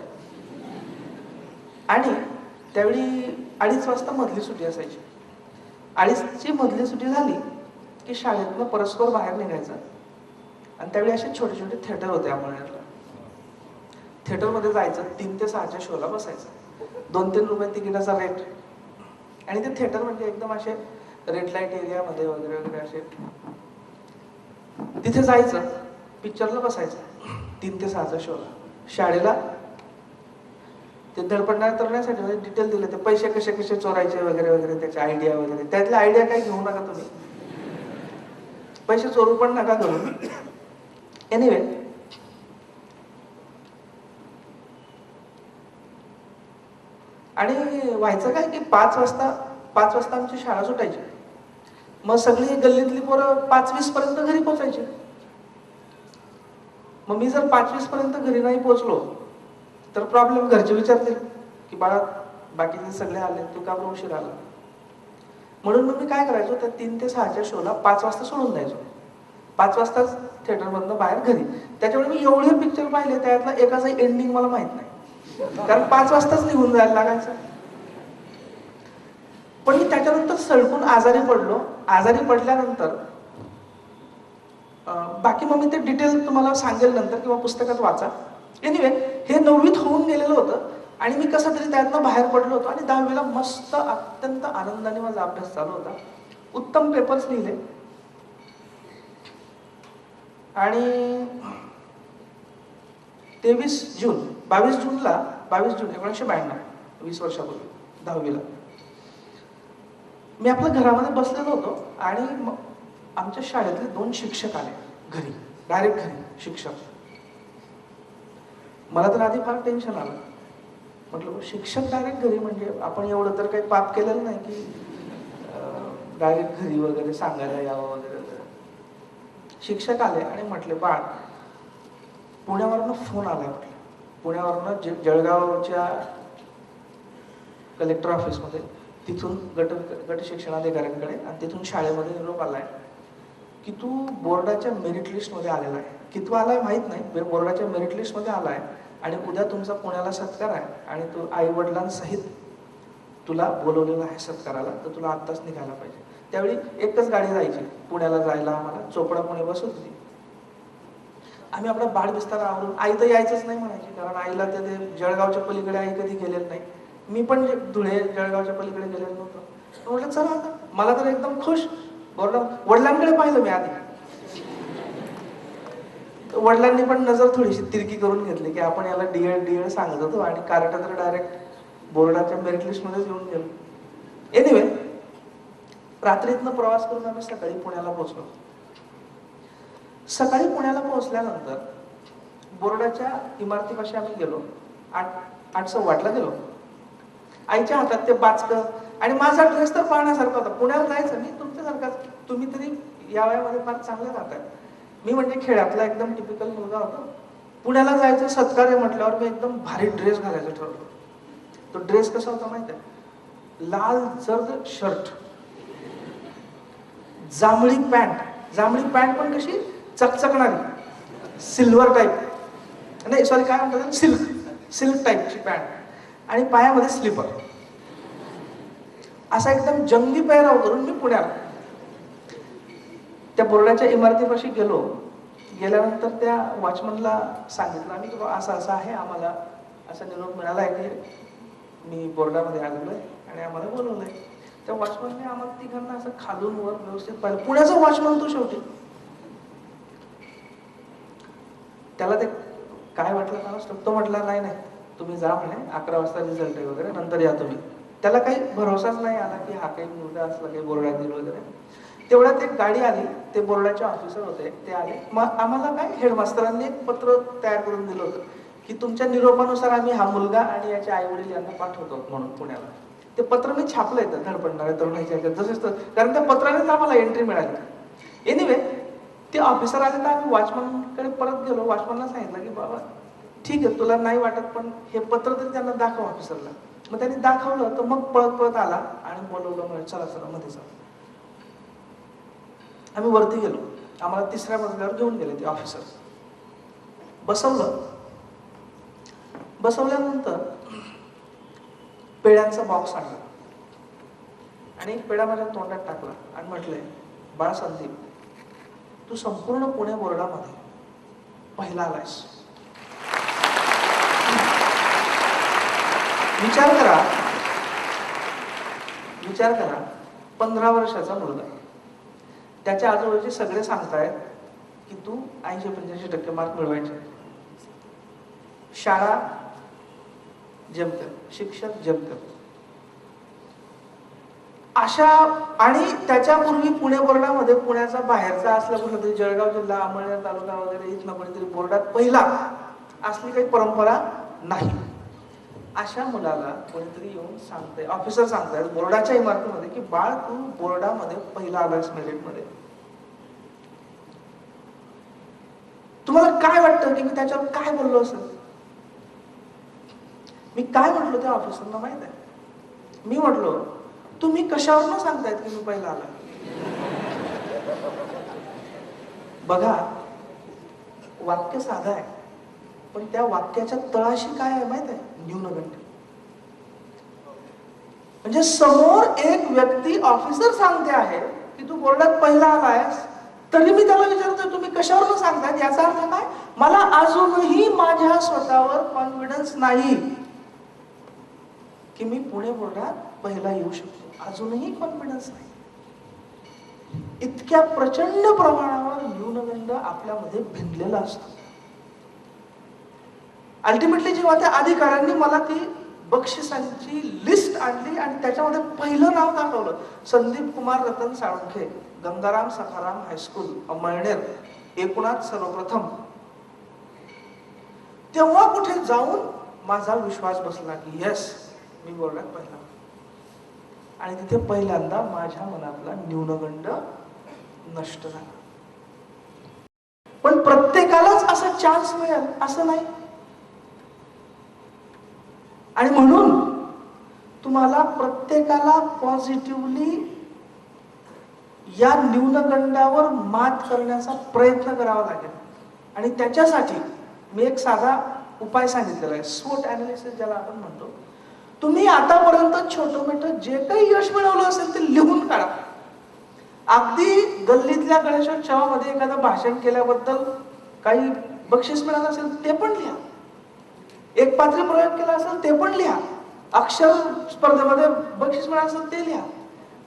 आणि त्यावेळी 2:30 वाजता मधली सुट्टी असायची. 2:30ची मधली सुट्टी झाली की शाळेतनं परस्पर बाहेर निघायचं आणि त्यावेळी असे छोटे छोटे थिएटर होते अमळनेरला. थिएटरमध्ये जायचं, 3 ते 6च्या शोला बसायचं. 2-3 रुपये तिकिटाचा रेट. आणि ते थिएटर म्हणजे एकदम असे रेड लाईट एरियामध्ये वगैरे वगैरे असे. तिथे जायचं, पिक्चरला बसायचं 3 ते 6च्या शोला. शाळेला ते धडपडणाऱ्या तरुणासाठी डिटेल दिले, ते पैसे कसे कसे चोरायचे वगैरे वगैरे, त्याची आयडिया वगैरे. त्यातल्या आयडिया काही घेऊ नका तुम्ही, पैसे चोरू पण नका करू. एनिवे, आणि व्हायचं काय की 5 वाजता आमची शाळा सुटायची. मग सगळी गल्लीतली पोरं 5:20 पर्यंत घरी पोहोचायची. मग मी जर 5:20 पर्यंत घरी नाही पोहोचलो तर प्रॉब्लेम. घरचे विचारतील की बाळा बाकीचे सगळे आले, तू का बरं उशीर आला. म्हणून मग मी काय करायचो, त्या 3 ते 6च्या शोला 5 वाजता सोडून द्यायचो. 5 वाजताच थिएटरमधनं बाहेर घरी. त्याच्यामुळे मी एवढे पिक्चर पाहिले, त्यातला एकाचा एंडिंग मला माहित नाही, कारण 5 वाजताच निघून जायला लागायचं. पण मी त्याच्यानंतर सळकून आजारी पडलो. आजारी पडल्यानंतर बाकी मग मी ते डिटेल तुम्हाला सांगेल नंतर किंवा पुस्तकात वाचा. एनिवे, हे 9वीत होऊन गेलेलं होतं आणि मी कसं तरी त्यातनं बाहेर पडलो होतो आणि 10वीला मस्त अत्यंत आनंदाने माझा अभ्यास चालू होता. उत्तम पेपर्स लिहिले आणि 22 जून 1992, 20 वर्षापूर्वी 10वीला मी आपल्या घरामध्ये बसलेलो होतो आणि मग आमच्या शाळेतले 2 शिक्षक आले घरी, डायरेक्ट घरी शिक्षक. मला तर आधी फार टेन्शन आलं. म्हटलं शिक्षक डायरेक्ट घरी, म्हणजे आपण एवढं तर काही पाप केलेलं नाही की डायरेक्ट घरी वगैरे सांगायला यावं वगैरे वगैरे. शिक्षक आले आणि म्हटले, बाळ पुण्यावरनं फोन आलाय. म्हटलं पुण्यावरनं जळगावच्या कलेक्टर ऑफिसमध्ये, तिथून गट शिक्षणाधिकाऱ्यांकडे आणि तिथून शाळेमध्ये निरोप आलाय की तू बोर्डाच्या मेरिट लिस्टमध्ये आलेला आहे. कितवा आलाय माहित नाही, बोर्डाच्या मेरिट लिस्टमध्ये आलाय आणि उद्या तुमचा पुण्याला सत्कार आहे आणि तू आई वडिलांसहित तुला बोलवलेलं आहे सत्काराला, तर तुला आत्ताच निघायला पाहिजे. त्यावेळी एकच गाडी जायची पुण्याला जायला आम्हाला, चोपडा पुणे बस होती. आम्ही आपला बाळ विस्तार आवरून, आई तर यायचंच नाही म्हणायची, कारण आईला ते जळगावच्या पलीकडे आई कधी गेलेलं नाही. मी पण धुळे जळगावच्या पलीकडे गेलेलो नव्हतो. म्हटलं चला आता. मला तर एकदम खुश. वडिलांकडे पाहिलं मी आधी. वडिलांनी पण नजर थोडीशी तिरकी करून घेतली की आपण याला D.Ed. सांगत होतो आणि कार्ट तर डायरेक्ट बोर्डाच्या मेरिट लिस्ट मध्येच येऊन गेलो. एनिवे, रात्रीतनं प्रवास करून आम्ही सकाळी पुण्याला पोहोचलो. सकाळी पुण्याला पोहोचल्यानंतर बोर्डाच्या इमारतीपाशी आम्ही गेलो. 8:15 गेलो. आईच्या हातात ते बाचकं आणि माझा ड्रेस तर पाहण्यासारखा होता. पुण्याला जायचं मी तुमच्यासारखाच, तुम्ही तरी या वयामध्ये फार चांगले राहताय. मी म्हणजे खेड्यातला एकदम टिपिकल मुलगा होतो. पुण्याला जायचं, सत्कार आहे म्हटल्यावर मी एकदम भारी ड्रेस घालायचं ठरवलं. तो ड्रेस कसा होता माहिती आहे? लाल जर्द शर्ट, जांभळी पॅन्ट पण कशी चकचकणारी, सिल्वर टाईप, नाही सॉरी काय म्हणतात, सिल्क टाईपची पॅन्ट आणि पायामध्ये स्लीपर, असा एकदम जंगी पेहराव करून मी पुण्याला त्या बोर्डाच्या इमारतीपाशी गेलो. गेल्यानंतर त्या वॉचमनला सांगितलं आम्ही की असं असं आहे, आम्हाला असा निरोप मिळाला आहे की मी बोर्डामध्ये आलेलो आहे आणि आम्हाला बोलवलं आहे. त्या वॉचमनने आम्हाला तिघांना असं खालून वर व्यवस्थित पाहिलं. पुण्याचा वॉचमन तो शेवटी. त्याला ते काय वाटलं का, तो म्हटला नाही नाही तुम्ही जा म्हणे, 11 वाजता रिझल्ट आहे वगैरे, नंतर या तुम्ही. त्याला काही भरोसाच नाही आला की हा काही मुलगा असला काही बोर्डात येईल वगैरे. तेवढ्यात एक गाडी आली, ते बोर्डाचे ऑफिसर होते, ते आले. मग आम्हाला काय हेडमास्टरांनी एक पत्र तयार करून दिलं होतं की तुमच्या निरोपानुसार आम्ही हा मुलगा आणि याचे आई वडील यांना पाठवतो म्हणून पुण्याला. ते पत्र मी छापलं येतं धडपडणाऱ्या तरुणाच्या जसंच, कारण त्या पत्रानेच आम्हाला एंट्री मिळाली. एनिवे ते ऑफिसर आले तर आम्ही वॉचमनकडे परत गेलो. वॉचमनला सांगितलं की बाबा ठीक आहे तुला नाही वाटत पण हे पत्र तरी त्यांना दाखव ऑफिसरला. मग त्यांनी दाखवलं तर मग पळत पळत आला आणि बोलवलं, म्हणजे चला चला मध्ये चला. आम्ही वरती गेलो. आम्हाला 3ऱ्या मजल्यावर घेऊन गेले ते ऑफिसर. बसवल्यानंतर पेड्यांचा बॉक्स आणला आणि एक पेढा माझ्या तोंडात टाकला आणि म्हटलंय, बाळा संदीप तू संपूर्ण पुणे बोर्डामध्ये पहिला आलायस. विचार करा 15 वर्षाचा मुलगा, त्याच्या आजूबाजूचे सगळे सांगतायत की तू 80-85% मार्क मिळवायचे, शाळा जमतं, शिक्षक जमतं, अशा. आणि त्याच्यापूर्वी पुणे बोर्डामध्ये पुण्याचा बाहेरचा असला कुठला तरी जळगाव जिल्हा, अमळनेर तालुका वगैरे इथला कोणीतरी बोर्डात पहिला असली काही परंपरा नाही. अशा मुलाला कोणीतरी येऊन सांगतंय, ऑफिसर सांगतायत बोर्डाच्या इमारतीमध्ये की बाळ तू बोर्डामध्ये पहिला आलास मेरिटमध्ये. तुम्हाला काय वाटतं की मी त्याच्यावर काय बोललो असेल? मी काय म्हटलो त्या ऑफिसरना माहित आहे? मी म्हटलो तुम्ही कशावर न सांगतायत की मी पहिला आला? बघा वाक्य साधा आहे पण त्या वाक्याच्या तळाशी काय आहे माहित आहे? न्यूनगंड. म्हणजे समोर एक व्यक्ती ऑफिसर सांगते आहे की तू बोर्डात पहिला आलायस, तरी मी त्याला विचारतोय तुम्ही कशावर न सांगतायत? याचा अर्थ काय? मला अजूनही माझ्या स्वतःवर कॉन्फिडन्स नाही की मी पुणे बोर्डात पहिला येऊ शकतो. अजूनही कॉन्फिडन्स नाही. इतक्या प्रचंड प्रमाणावर न्यूनगंड आपल्यामध्ये भिनलेला असतो. अल्टिमेटली जेव्हा त्या अधिकाऱ्यांनी मला ती बक्षिसांची लिस्ट आणली आणि त्याच्यामध्ये पहिलं नाव दाखवलं, संदीप कुमार रतन साळुंखे, गंगाराम सखाराम हायस्कूल अमळनेर, एकूणात सर्वप्रथम, तेव्हा कुठे जाऊन माझा विश्वास बसला की यस मी बोर्डात पहिला. आणि तिथे पहिल्यांदा माझ्या मनातला न्यूनगंड नष्ट झाला. पण प्रत्येकालाच असा चान्स मिळेल असं नाही. आणि म्हणून तुम्हाला प्रत्येकाला पॉझिटिव्हली या न्यूनगंडावर मात करण्याचा प्रयत्न करावा लागेल. आणि त्याच्यासाठी मी एक साधा उपाय सांगितलेला आहे, स्वॉट अनालिसिस ज्याला आपण म्हणतो. तुम्ही आतापर्यंत छोटं मोठं जे काही यश मिळवलं असेल ते लिहून काढा. अगदी गल्लीतल्या गणेशोत्सवामध्ये एखादं भाषण केल्याबद्दल काही बक्षीस मिळालं असेल ते पण लिहा. एक पात्री प्रयोग केला असेल ते पण लिहा. अक्षर स्पर्धेमध्ये बक्षीस मिळालं असेल ते लिहा.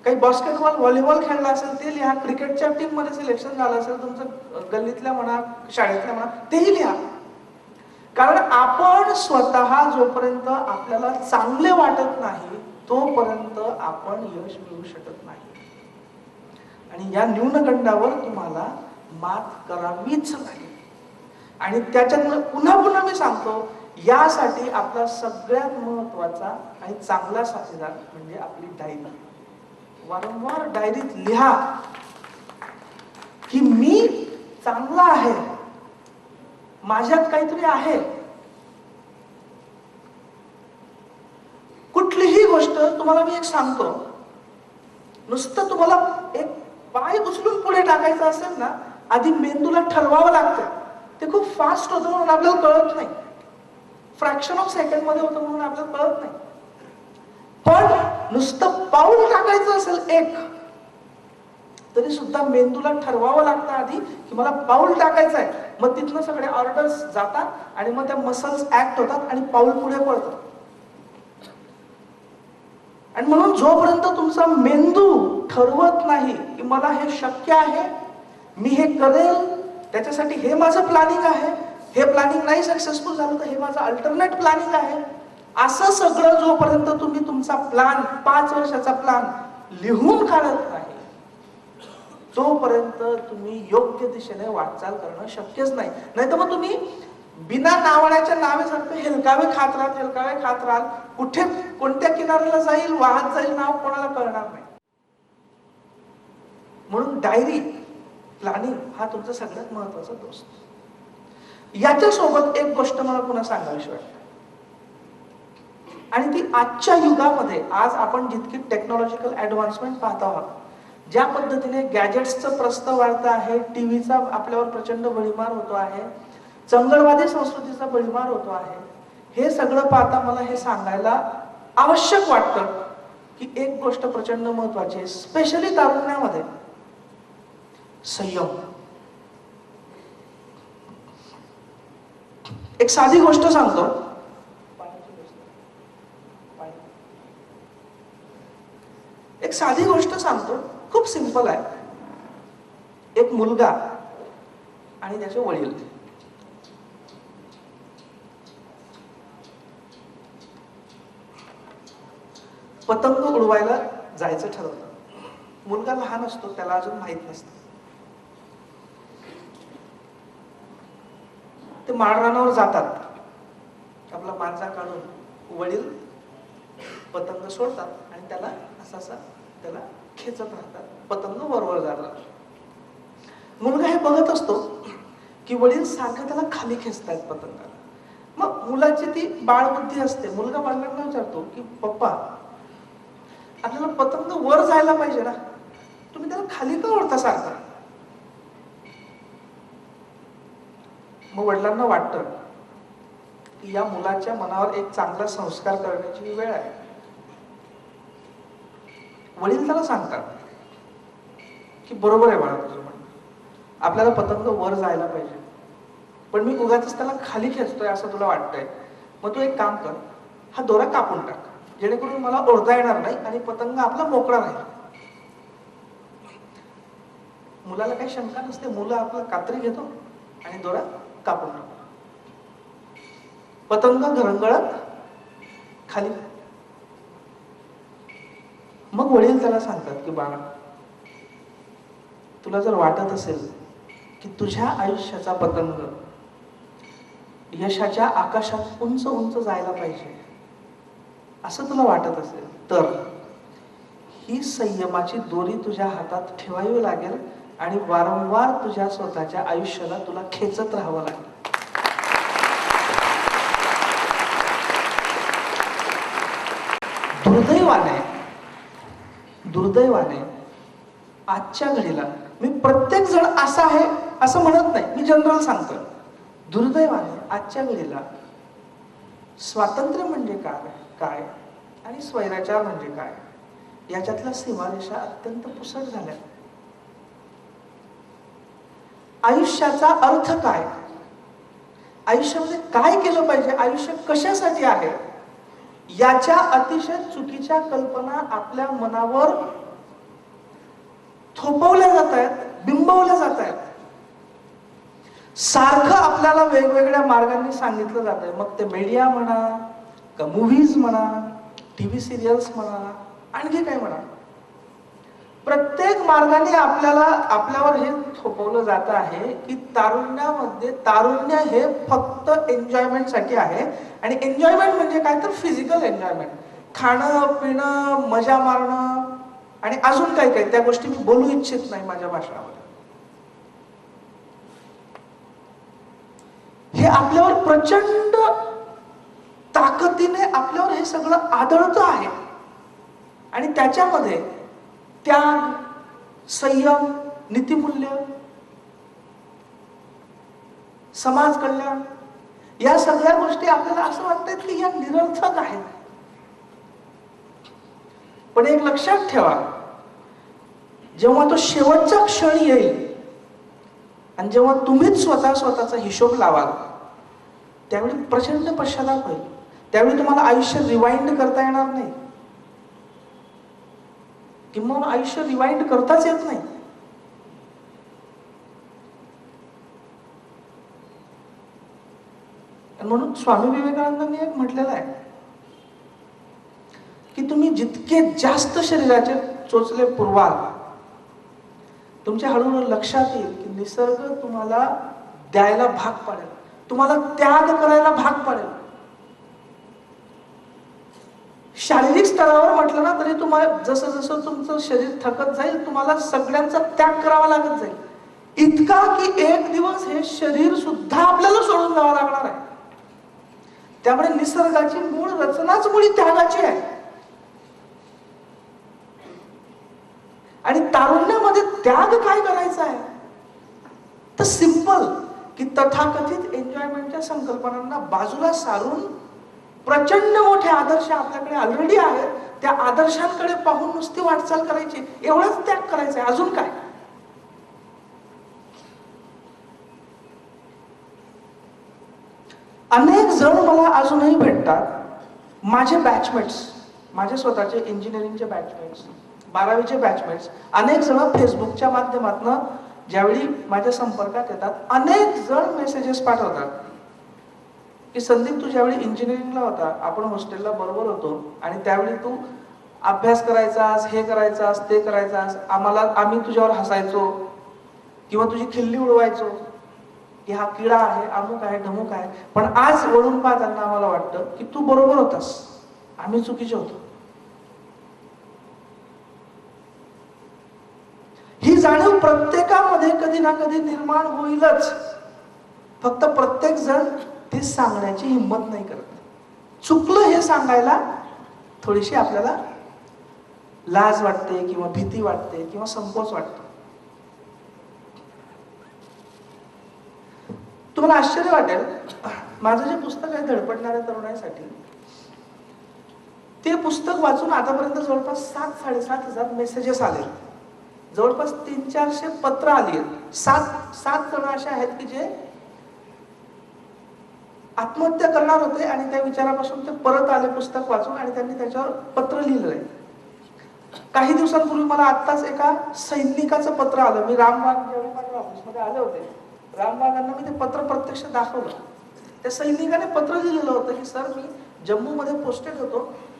काही बास्केटबॉल व्हॉलीबॉल खेळला असेल ते लिहा. क्रिकेटच्या टीम मध्ये सिलेक्शन झालं असेल तुमचं गल्लीतल्या म्हणा शाळेतल्या म्हणा तेही लिहा. कारण आपण स्वतः जोपर्यंत आपल्याला चांगले वाटत नाही तोपर्यंत आपण यश मिळवू शकत नाही. आणि या न्यूनगंडावर तुम्हाला मात करावीच लागेल. आणि त्याच्यात पुन्हा पुन्हा मी सांगतो, यासाठी आपला सगळ्यात महत्वाचा आणि चांगला साथीदार म्हणजे आपली डायरी. वारंवार डायरीत लिहा की मी चांगला आहे, माझ्यात काहीतरी आहे. कुठलीही गोष्ट तुम्हाला मी एक सांगतो, नुसतं तुम्हाला एक पाय उचलून पुढे टाकायचं असेल ना, आधी मेंदूला ठरवावं लागतं ते खूप फास्ट होतं म्हणून आपल्याला कळत नाही, फ्रॅक्शन ऑफ सेकंड मध्ये होतं म्हणून आपल्याला कळत नाही. पण नुसतं पाऊल टाकायचं असेल एक, तरी सुद्धा मेंदूला ठरवावं लागतं आधी की मला पाऊल टाकायचं आहे. मग तिथनं सगळे ऑर्डर्स जातात आणि मग त्या मसल्स ऍक्ट होतात आणि पाऊल पुढे पळतं. आणि म्हणून जोपर्यंत तुमचा मेंदू ठरवत नाही की मला हे शक्य आहे, मी हे करेल, त्याच्यासाठी हे माझं प्लॅनिंग आहे, हे प्लॅनिंग नाही सक्सेसफुल झालं तर हे माझं अल्टरनेट प्लॅनिंग आहे, असं सगळं जोपर्यंत तुम्ही तुमचा प्लॅन, 5 वर्षाचा प्लॅन लिहून काढत नाही, तोपर्यंत तुम्ही योग्य दिशेने वाटचाल करणं शक्यच नाही. नाही तर मग तुम्ही बिना नावाण्याच्या नावेसारखं हेलकावे खात राहाल, कुठे कोणत्या किनाऱ्याला जाईल, वाहत जाईल, नाव कोणाला कळणार नाही. म्हणून डायरी प्लॅनिंग हा तुमचा सगळ्यात महत्वाचा दोस्त. याच्यासोबत एक गोष्ट मला पुन्हा सांगावीशी वाटते, आणि ती आजच्या युगामध्ये, आज आपण जितकी टेक्नॉलॉजिकल ऍडव्हान्समेंट पाहत आहोत, ज्या पद्धतीने गॅजेट्सचं प्रस्त वाढतं आहे, टीव्हीचा आपल्यावर प्रचंड बळीमार होतो आहे, चंगळवादी संस्कृतीचा बळीमार होतो आहे, हे सगळं पाहता मला हे सांगायला आवश्यक वाटतं की एक गोष्ट प्रचंड महत्वाची आहे, स्पेशली तारुण्यामध्ये, संयम. एक साधी गोष्ट सांगतो, खूप सिंपल आहे. एक मुलगा आणि त्याचे वडील, पतंग उडवायला जायचं ठरवलं. मुलगा लहान असतो, त्याला अजून माहित नसतं. ते माळरानावर जातात, आपला मांजा काढून वडील पतंग सोडतात आणि त्याला असा त्याला खेचत राहतात, पतंग वरवर जातात. मुलगा हे बघत असतो की वडील सारखं त्याला खाली खेचतायत पतंगाला. मग मुलाची ती बाळबुद्धी असते, मुलगा वडिलांना विचारतो की पप्पा, आपल्याला पतंग वर जायला पाहिजे ना, तुम्ही त्याला खाली का ओढता सारखं? मग वडिलांना वाटतं की या मुलाच्या मनावर एक चांगला संस्कार करण्याची वेळ आहे. वडील त्याला सांगतात की बरोबर आहे बाळा तुझं म्हणणं, आपल्याला पतंग वर जायला पाहिजे, पण मी उगाच त्याला खाली खेचतोय असं तुला वाटतंय, मग तू एक काम कर, हा दोरा कापून टाक, जेणेकरून मला ओढता येणार नाही आणि पतंग आपला मोकळा राहील. मुलाला काही शंका नसते, मुलं आपला कात्री घेतो आणि दोरा कापून टाकतो, पतंग घरंगळत खाली. मग वडील त्याला सांगतात की बाळा, तुला जर वाटत असेल की तुझ्या आयुष्याचा पतंग यशाच्या आकाशात उंच उंच जायला पाहिजे, असं तुला वाटत असेल, तर ही संयमाची दोरी तुझ्या हातात ठेवावी लागेल आणि वारंवार तुझ्या स्वतःच्या आयुष्याला तुला खेचत राहावं लागेल. दुर्दैवाने आजच्या घडीला, मी प्रत्येक जण असा आहे असं म्हणत नाही, मी जनरल सांगतो, दुर्दैवाने आजच्या घडीला स्वातंत्र्य म्हणजे काय आणि स्वैराचार म्हणजे काय याच्यातल्या सीमारेषा अत्यंत पुसट झाल्या. आयुष्याचा अर्थ काय, आयुष्यामध्ये काय केलं पाहिजे, आयुष्य कशासाठी आहे, याच्या अतिशय चुकीच्या कल्पना आपल्या मनावर थोपवल्या जात आहेत, बिंबवल्या जात आहेत. सारखं आपल्याला वेगवेगळ्या मार्गांनी सांगितलं जात आहे, मग ते मीडिया म्हणा, का मूव्हीज म्हणा, टीव्ही सिरियल्स म्हणा, आणखी काय म्हणा, प्रत्येक मार्गाने आपल्यावर हे थोपवलं जात आहे की तारुण्य हे फक्त एन्जॉयमेंट साठी आहे. आणि एन्जॉयमेंट म्हणजे काय, तर फिजिकल एन्जॉयमेंट, खाणं पिणं, मजा मारणं आणि अजून काय काय, त्या गोष्टी मी बोलू इच्छित नाही माझ्या भाषणामध्ये. हे आपल्यावर प्रचंड ताकदीने आपल्यावर हे सगळं आदळतं आहे. आणि त्याच्यामध्ये त्याग, संयम, नीतिमूल्य समाज कल्याण, या सगळ्या गोष्टी आपल्याला असं वाटतात की या निरर्थक आहेत. पण एक लक्षात ठेवा, जेव्हा तो शेवटचा क्षण येईल आणि जेव्हा तुम्हीच स्वतःचा हिशोब लावाल, त्यावेळी प्रचंड पश्चाताप होईल. त्यावेळी तुम्हाला आयुष्य रिवाइंड करता येणार नाही, किंवा आयुष्य रिवाइंड करताच येत नाही. म्हणून स्वामी विवेकानंदांनी एक म्हटलेलं आहे की तुम्ही जितके जास्त शरीराचे चोचले पुरवाल, तुमच्या हळूहळू लक्षात येईल की निसर्ग तुम्हाला द्यायला भाग पाडेल, तुम्हाला त्याग करायला भाग पाडेल. शारीरिक स्तरावर म्हटलं ना तरी तुम्हाला जसं जसं तुमचं शरीर थकत जाईल, तुम्हाला सगळ्यांचा त्याग करावा लागत जाईल, इतका की एक दिवस हे शरीर सुद्धा आपल्याला सोडून जावं लागणार आहे. त्यामुळे निसर्गाची मूळ रचनाच मुळी त्यागाची आहे. आणि तारुण्यामध्ये त्याग काय करायचा आहे तर सिंपल, की तथाकथित एन्जॉयमेंटच्या संकल्पनांना बाजूला सारून प्रचंड मोठे आदर्श आपल्याकडे ऑलरेडी आहेत, त्या आदर्शांकडे पाहून नुसती वाटचाल करायची, एवढाच त्याग करायचा आहे. अजून काय? अनेक जण मला अजूनही भेटतात, माझे बॅचमेट्स, माझे स्वतःचे इंजिनिअरिंगचे बॅचमेट्स, 12वीचे बॅचमेट्स, अनेक जण फेसबुकच्या माध्यमातून ज्यावेळी माझ्या संपर्कात येतात, अनेक जण मेसेजेस पाठवतात की संदीप, तू ज्यावेळी इंजिनिअरिंगला होता, आपण हॉस्टेलला बरोबर होतो आणि त्यावेळी तू अभ्यास करायचास, हे करायचास, ते करायचास, आम्ही तुझ्यावर हसायचो किंवा तुझी खिल्ली उडवायचो की हा किडा आहे, अमुक आहे, ढमुक आहे. पण आज वळून पाहताना आम्हाला वाटतं की तू बरोबर होतास, आम्ही चुकीचे होतो. ही जाणीव प्रत्येकामध्ये कधी ना कधी निर्माण होईलच, फक्त प्रत्येक जण ते सांगण्याची हिंमत नाही करत. चुकलं हे सांगायला थोडीशी आपल्याला लाज वाटते किंवा भीती वाटते किंवा संकोच वाटतो. तुम्हाला आश्चर्य वाटेल, माझं जे पुस्तक आहे धडपडणाऱ्या तरुणांसाठी, ते पुस्तक वाचून आतापर्यंत जवळपास 7,000-7,500 मेसेजेस आले, जवळपास 300-400 पत्र आली आहेत. 7 जण असे आहेत की जे आत्महत्या करणार होते आणि त्या विचारापासून ते परत आले पुस्तक वाचून, आणि त्यांनी त्याच्यावर पत्र लिहिलंय. काही दिवसांपूर्वी मला आत्ताच एका सैनिकाचं पत्र आलं. मी रामबाग ज्यावेळी माझ्या ऑफिसमध्ये आले होते, रामबागांना मी ते पत्र प्रत्यक्ष दाखवलं. त्या सैनिकाने पत्र लिहिलेलं होतं की सर, मी जम्मूमध्ये पोस्टेड होतो,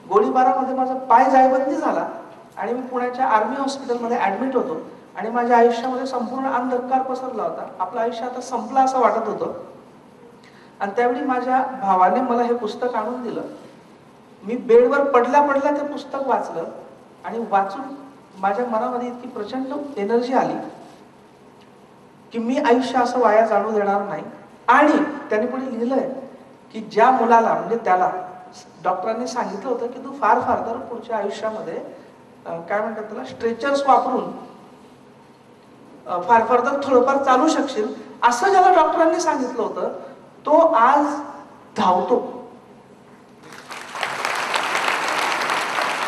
गोळीबारामध्ये माझा पाय जायबंदी झाला आणि मी पुण्याच्या आर्मी हॉस्पिटलमध्ये ऍडमिट होतो आणि माझ्या आयुष्यामध्ये संपूर्ण अंधकार पसरला होता, आपलं आयुष्य आता संपलं असं वाटत होतं. आणि त्यावेळी माझ्या भावाने मला हे पुस्तक आणून दिलं. मी बेडवर पडल्या पडल्या ते पुस्तक वाचलं आणि वाचून माझ्या मनामध्ये इतकी प्रचंड एनर्जी आली की मी आयुष्य असं वाया जाणू देणार नाही. आणि त्याने पुढे लिहिलंय की ज्या मुलाला, म्हणजे त्याला डॉक्टरांनी सांगितलं होतं की तू फार तर पुढच्या आयुष्यामध्ये काय म्हणतात त्याला, स्ट्रेचर्स वापरून फार तर थोडंफार चालू शकशील, असं ज्याला डॉक्टरांनी सांगितलं होतं, तो आज धावतो.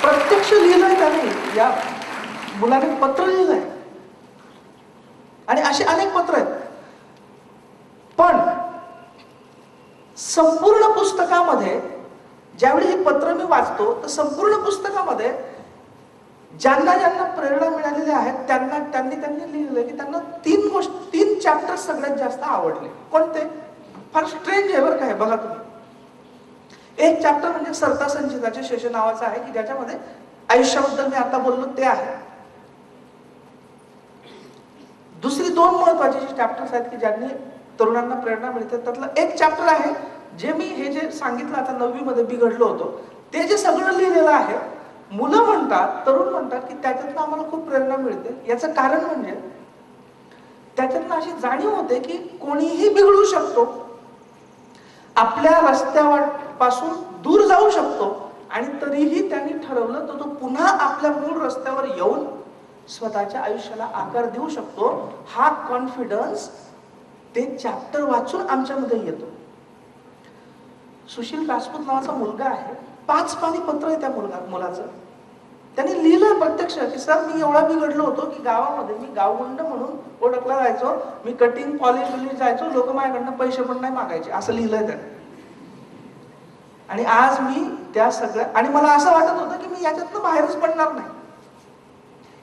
प्रत्यक्ष लिहिलंय त्याने, या मुलाने पत्र लिहिलंय आणि असे अनेक पत्र आहेत. पण संपूर्ण पुस्तकामध्ये ज्यावेळी ही पत्र मी वाचतो, तर संपूर्ण पुस्तकामध्ये ज्यांना ज्यांना प्रेरणा मिळालेली आहे त्यांनी लिहिलेलं की त्यांना 3 चॅप्टर सगळ्यात जास्त आवडले. कोणते? फार स्ट्रेंज आहे बरं काय, बघा तुम्ही. एक चॅप्टर म्हणजे सरता संचिताचे शेष नावाचा आहे की ज्याच्यामध्ये आयुष्याबद्दल मी आता बोललो ते आहे. दुसरी 2 महत्वाचे चॅप्टर्स आहेत की ज्यांनी तरुणांना प्रेरणा मिळते. त्यातलं एक चॅप्टर आहे जे मी हे जे सांगितलं आता 9वी मध्ये बिघडलो होतो, ते जे सगळं लिहिलेलं आहे. मुलं म्हणतात, तरुण म्हणतात की त्याच्यातनं आम्हाला खूप प्रेरणा मिळते. याचं कारण म्हणजे त्याच्यातनं अशी जाणीव होते की कोणीही बिघडू शकतो, आपल्या रस्त्यावर पासून दूर जाऊ शकतो, आणि तरीही त्यांनी ठरवलं तर तो पुन्हा आपल्या मूळ रस्त्यावर येऊन स्वतःच्या आयुष्याला आकार देऊ शकतो. हा कॉन्फिडन्स ते चॅप्टर वाचून आमच्यामध्ये येतो. सुशील राजपूत नावाचा मुलगा आहे, 5 पानी पत्र आहे त्या मुलाचं. त्यांनी लिहिलं प्रत्यक्ष की सर मी एवढा बिघडलो होतो की गावामध्ये मी गावगुंड म्हणून ओळखला जायचो, मी कटिंग पॉलिश जायचो, लोक माझ्याकडनं पैसे पण नाही मागायचे, असं लिहिलंय त्याने. आणि आज मी त्या सगळ्या, आणि मला असं वाटत होतं की मी याच्यातनं बाहेरच पडणार नाही,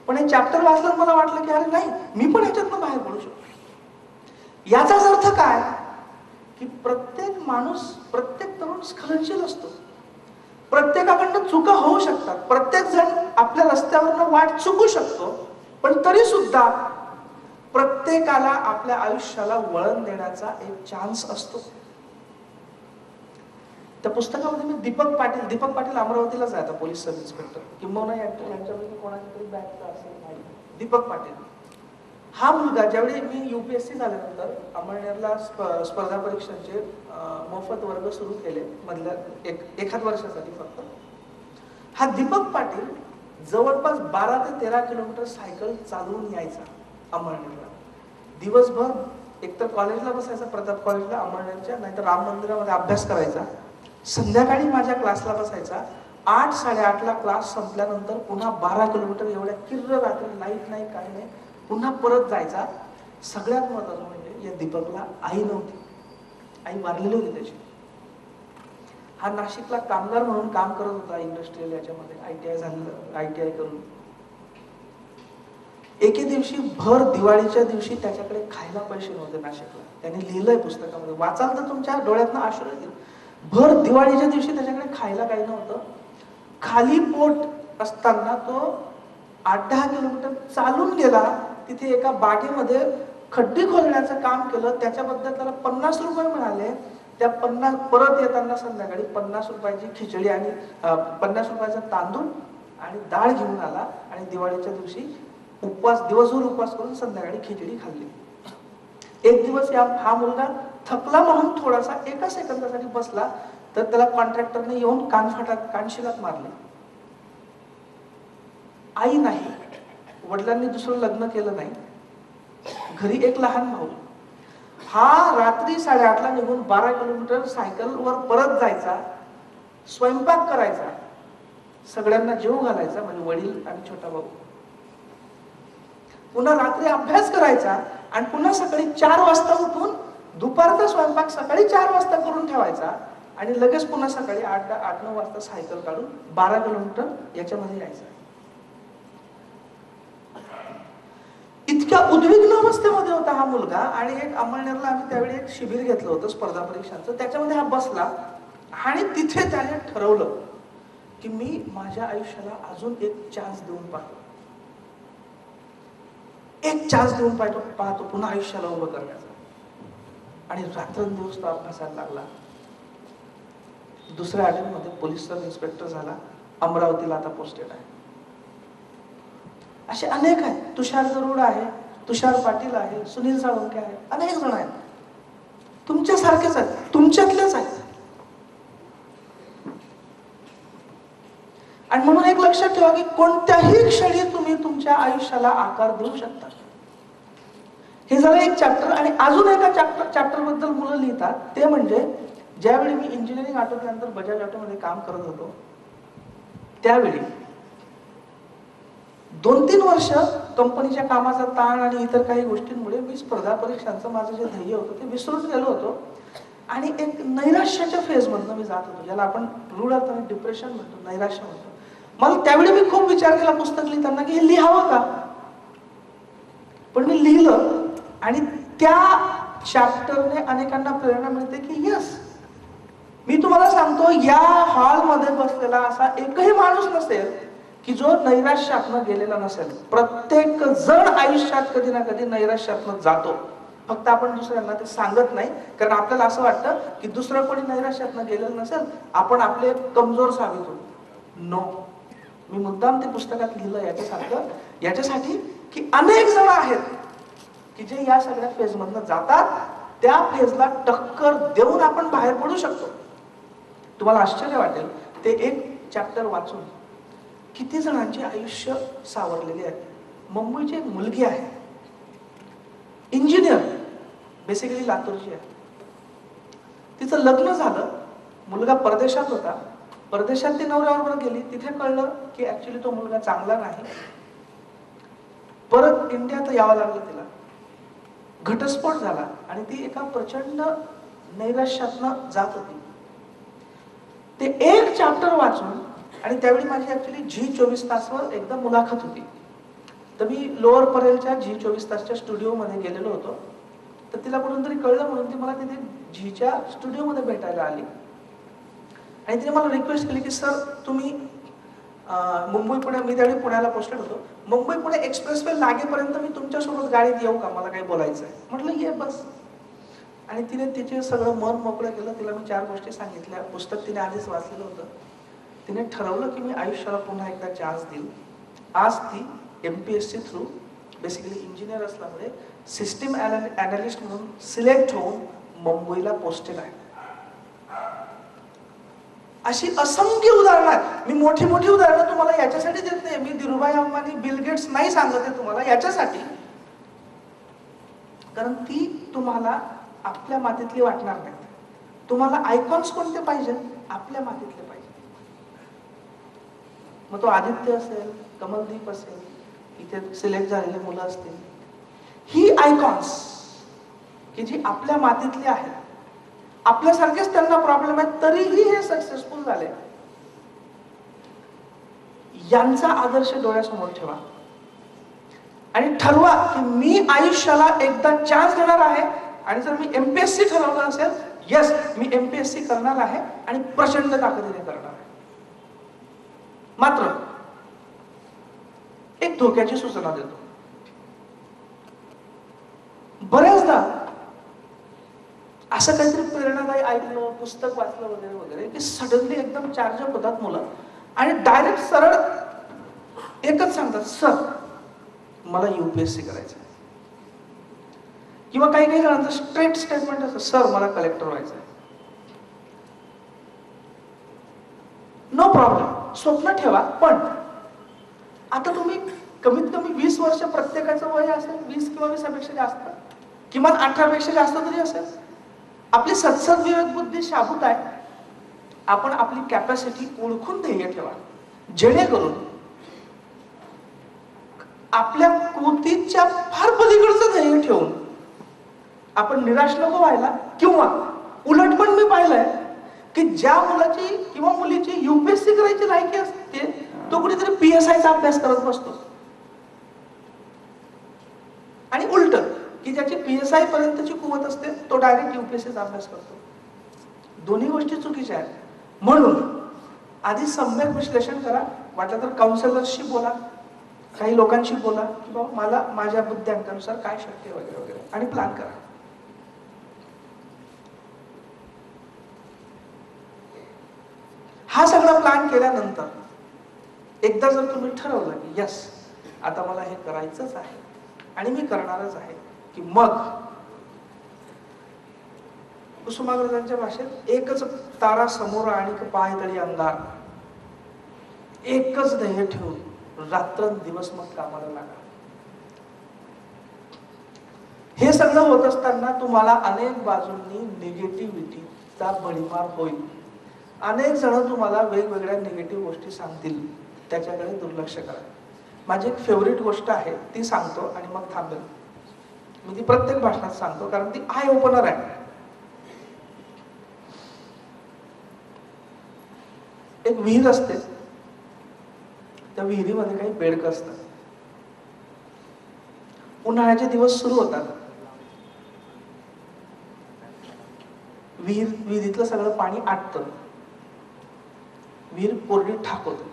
पण हे चॅप्टर वाचलं मला वाटलं की अरे नाही, मी पण याच्यातनं बाहेर पडू शकतो. याचाच अर्थ काय की प्रत्येक माणूस, प्रत्येक तरुण स्खलनशील असतो, प्रत्येकाकडनं चुका होऊ शकतात, प्रत्येक जण आपल्या रस्त्यावरनं वाट चुकू शकतो, पण तरी सुद्धा प्रत्येकाला आपल्या आयुष्याला वळण देण्याचा एक चान्स असतो. त्या पुस्तकामध्ये मी दीपक पाटील अमरावतीलाच आहे आता, पोलीस सब इन्स्पेक्टर, किंबहुना यांच्यापैकी कोणाची तरी बॅचचा असेल, दीपक पाटील. हा मुलगा ज्यावेळी मी UPSC झाल्यानंतर अमळनेरला स्पर्धा परीक्षांचे मोफत वर्ग सुरू केले मधल्या एखाद वर्षासाठी फक्त, हा दीपक पाटील जवळपास 12 ते 13 किलोमीटर सायकल चालवून यायचा अमळनेरला. दिवसभर एकतर कॉलेजला बसायचा, प्रताप कॉलेजला अमळनेरच्या, नाहीतर राम मंदिरामध्ये अभ्यास करायचा. संध्याकाळी माझ्या क्लासला बसायचा. 8-8:30ला क्लास संपल्यानंतर पुन्हा 12 किलोमीटर एवढ्या किर्र रात्री, लाईट नाही काही नाही, पुन्हा परत जायचा. सगळ्यात महत्त्वाचं म्हणजे या दीपकला आई नव्हती, आई वारलेली होती त्याची. हा नाशिकला कामगार म्हणून काम करत होता इंडस्ट्रियल याच्यामध्ये, ITI करून. एके दिवशी भर दिवाळीच्या दिवशी त्याच्याकडे खायला पैसे नव्हते नाशिकला. त्याने लिहिलंय पुस्तकामध्ये, वाचाल तर तुमच्या डोळ्यातनं अश्रू येतील. भर दिवाळीच्या दिवशी त्याच्याकडे खायला काही नव्हतं. खाली पोट असताना तो 8-10 किलोमीटर चालून गेला. तिथे एका बागेमध्ये खड्डे खोदण्याचं काम केलं, त्याच्याबद्दल त्याला 50 रुपये मिळाले. त्या 50 परत येताना संध्याकाळी 50 रुपयाची खिचडी आणि 50 रुपयाचा तांदूळ आणि डाळ घेऊन आला. आणि दिवाळीच्या दिवशी दिवसभर उपवास करून संध्याकाळी खिचडी खाल्ली. एक दिवस हा मुलगा थकला म्हणून थोडासा 1 सेकंदासाठी बसला, तर त्याला कॉन्ट्रॅक्टरने येऊन कानशिलात मारले. आई नाही, वडिलांनी दुसरं लग्न केलं नाही, घरी एक लहान भाऊ. हा रात्री 8:30ला निघून 12 किलोमीटर सायकलवर परत जायचा, स्वयंपाक करायचा, सगळ्यांना जेवू घालायचा, म्हणजे वडील आणि छोटा भाऊ. पुन्हा रात्री अभ्यास करायचा आणि पुन्हा सकाळी 4 वाजता उठून दुपारचा स्वयंपाक सकाळी 4 वाजता करून ठेवायचा आणि लगेच पुन्हा सकाळी 8-9 वाजता सायकल काढून 12 किलोमीटर याच्यामध्ये यायचा. इतक्या उद्विग्न अवस्थेमध्ये होता हा मुलगा. आणि एक अमळनेरला आम्ही त्यावेळी एक शिबिर घेतलं होतं स्पर्धा परीक्षांचं, त्याच्यामध्ये हा बसला आणि तिथे त्याने ठरवलं की मी माझ्या आयुष्याला अजून एक चान्स देऊन पाहतो, एक चान्स देऊन पाहतो पुन्हा आयुष्याला उभं करण्याचा. आणि रात्रंदिवस तो अभ्यासाला लागला. दुसऱ्या अटेम्प्टमध्ये पोलीस सब इन्स्पेक्टर झाला, अमरावतीला आता पोस्टेड आहे. असे अनेक आहेत. तुषार गरुड आहे, तुषार पाटील आहे, सुनील साळुंखे आहे, अनेक जण आहेत तुमच्यासारखेच आहेत, तुमच्यातलेच आहेत. आणि म्हणून एक लक्षात ठेवा की कोणत्याही क्षणी तुम्ही तुमच्या आयुष्याला आकार देऊ शकता. हे झालं एक चॅप्टर. आणि अजून एका चॅप्टर बद्दल मुलं लिहितात, ते म्हणजे ज्यावेळी मी इंजिनिअरिंग आटोनंतर बजाज ऑटोमध्ये काम करत होतो, त्यावेळी 2-3 वर्ष कंपनीच्या कामाचा ताण आणि इतर काही गोष्टींमुळे मी स्पर्धा परीक्षांचं माझं जे ध्येय होतं ते विसरून गेलो होतो. आणि एक नैराश्याच्या फेजमधनं मी जात होतो, ज्याला आपण रूढ अर्थाने डिप्रेशन म्हणतो, नैराश्य म्हणतो. मला त्यावेळी मी खूप विचार केला पुस्तक लिहिताना की हे लिहावं का, पण मी लिहिलं. आणि त्या चॅप्टरने अनेकांना प्रेरणा मिळते की यस, मी तुम्हाला सांगतो या हॉलमध्ये बसलेला असा एकही माणूस नसेल की जो नैराश्यातनं गेलेला नसेल. प्रत्येक जण आयुष्यात कधी ना कधी नैराश्यातनं जातो, फक्त आपण दुसऱ्यांना ते सांगत नाही, कारण आपल्याला असं वाटतं की दुसरं कोणी नैराश्यातनं गेलेलं नसेल, आपण आपले कमजोर साबित होतो. नो, मी मुद्दाम ते पुस्तकात लिहिलं याच्यासाठी की अनेक जण आहेत की जे या सगळ्या फेजमधनं जातात, त्या फेजला टक्कर देऊन आपण बाहेर पडू शकतो. तुम्हाला आश्चर्य वाटेल, ते एक चॅप्टर वाचून किती जणांची आयुष्य सावरलेली आहे. मुंबईची एक मुलगी आहे, इंजिनियर, बेसिकली लातूरची आहे. तिचं लग्न झालं, मुलगा परदेशात होता. परदेशात ती नवऱ्याबरोबर गेली. तिथे कळलं की ऍक्च्युली तो मुलगा चांगला नाही. परत इंडियात यावं लागलं तिला. घटस्फोट झाला आणि ती एका प्रचंड नैराश्यातनं जात होती. ते एक चॅप्टर वाचून, आणि त्यावेळी माझी ऍक्च्युली झी 24 तासवर एकदा मुलाखत होती. तर मी लोअर परेलच्या झी 24 तासच्या स्टुडिओमध्ये गेलेलो होतो. तर तिला कुठून तरी कळलं म्हणून ती मला तिथे झीच्या स्टुडिओमध्ये भेटायला आली आणि तिने मला रिक्वेस्ट केली की सर तुम्ही मुंबई पुणे, मी त्यावेळी पुण्याला पोस्टेड होतो, मुंबई पुणे एक्सप्रेसवे लागेपर्यंत मी तुमच्यासोबत गाडीत येऊ का, मला काही बोलायचं आहे. म्हटलं ये बस. आणि तिने तिचे सगळं मन मोकळं केलं. तिला मी 4 गोष्टी सांगितल्या. पुस्तक तिने आधीच वाचलेलं होतं. तिने ठरवलं की मी आयुष्याला पुन्हा एकदा चान्स देईल. आज ती MPSC थ्रू, बेसिकली इंजिनियर असल्यामुळे सिस्टीम ॲनालिस्ट म्हणून सिलेक्ट होऊन मुंबईला पोस्टेड आहे. अशी असंख्य उदाहरणं आहेत. मी मोठी मोठी उदाहरणं तुम्हाला याच्यासाठी देत नाही. मी धीरूभाई अंबानी, बिल गेट्स नाही सांगत आहे तुम्हाला याच्यासाठी, कारण ती तुम्हाला आपल्या मातीतली वाटणार नाहीत. तुम्हाला आयकॉन्स कोणते पाहिजे? आपल्या मातीतले पाहिजे. मग तो आदित्य असेल, कमलदीप असेल, इथे सिलेक्ट झालेले मुलं असतील, ही आयकॉन्स की जी आपल्या मातीतली आहेत, आपल्यासारखेच त्यांना प्रॉब्लेम आहेत तरीही हे सक्सेसफुल झाले, यांचा आदर्श डोळ्यासमोर ठेवा आणि ठरवा की मी आयुष्याला एकदा चान्स देणार आहे. आणि जर मी MPSC ठरवलं असेल, यस मी MPSC करणार आहे आणि प्रचंड ताकदीने करणार आहे. मात्र एक धोक्याची सूचना देतो. बऱ्याचदा असं काहीतरी प्रेरणादायी ऐकलं, पुस्तक वाचलं वगैरे वगैरे की सडनली एकदम चार्जअप होतात मुलं आणि डायरेक्ट सरळ एकच सांगतात, सर मला UPSC करायचं आहे. किंवा काही काही जणांचं स्ट्रेट स्टेटमेंट असतं, सर मला कलेक्टर व्हायचं आहे. नो प्रॉब्लेम, स्वप्न ठेवा. पण आता तुम्ही कमीत कमी 20 वर्ष, प्रत्येकाचं वय असेल 20 किंवा 20 पेक्षा जास्त, किमान 18 पेक्षा जास्त तरी असेल. आपली सद्सद विवेक बुद्धी शाबूत आहे. आपण आपली कॅपॅसिटी ओळखून ध्येय ठेवा, जेणेकरून आपल्या कृतीच्या फार पलीकडचं ध्येय ठेवून आपण निराश नको व्हायला. किंवा उलट पण मी पाहिलंय की ज्या मुलाची किंवा मुलीची UPSC करायची लायकी असते, तो कुठेतरी PSIचा अभ्यास करत बसतो. आणि उलट की ज्याची PSI पर्यंतची कुवत असते, तो डायरेक्ट UPSCचा अभ्यास करतो. दोन्ही गोष्टी चुकीच्या आहेत. म्हणून आधी सम्यक विश्लेषण करा. वाटलं तर काउन्सिलर्सशी बोला, काही लोकांशी बोला की बाबा मला माझ्या बुद्ध्यांकानुसार काय शक्य वगैरे वगैरे, आणि प्लॅन करा. हा सगळा प्लॅन केल्यानंतर एकदा जर तुम्ही ठरवलं की यस आता मला हे करायचंच आहे आणि मी करणारच आहे, की मग कुसुमाग्रजांच्या भाषेत एकच तारा समोर आणि पायतळी अंधार, एकच ध्येय ठेवून रात्रंदिवस मग कामाला लागा. हे सगळं होत असताना तुम्हाला अनेक बाजूंनी निगेटिव्हिटीचा भडीमार होईल. अनेक जण तुम्हाला वेगवेगळ्या निगेटिव्ह गोष्टी सांगतील, त्याच्याकडे दुर्लक्ष करा. माझी एक फेवरेट गोष्ट आहे, ती सांगतो आणि मग थांबेल. मी ती प्रत्येक भाषणात सांगतो कारण ती आय ओपनर आहे. एक विहीर असते, त्या विहिरीमध्ये काही बेडकं असतात. उन्हाळ्याचे दिवस सुरू होतात. विहिरीतलं सगळं पाणी आटतं, विहीर कोरडी ठाक होते.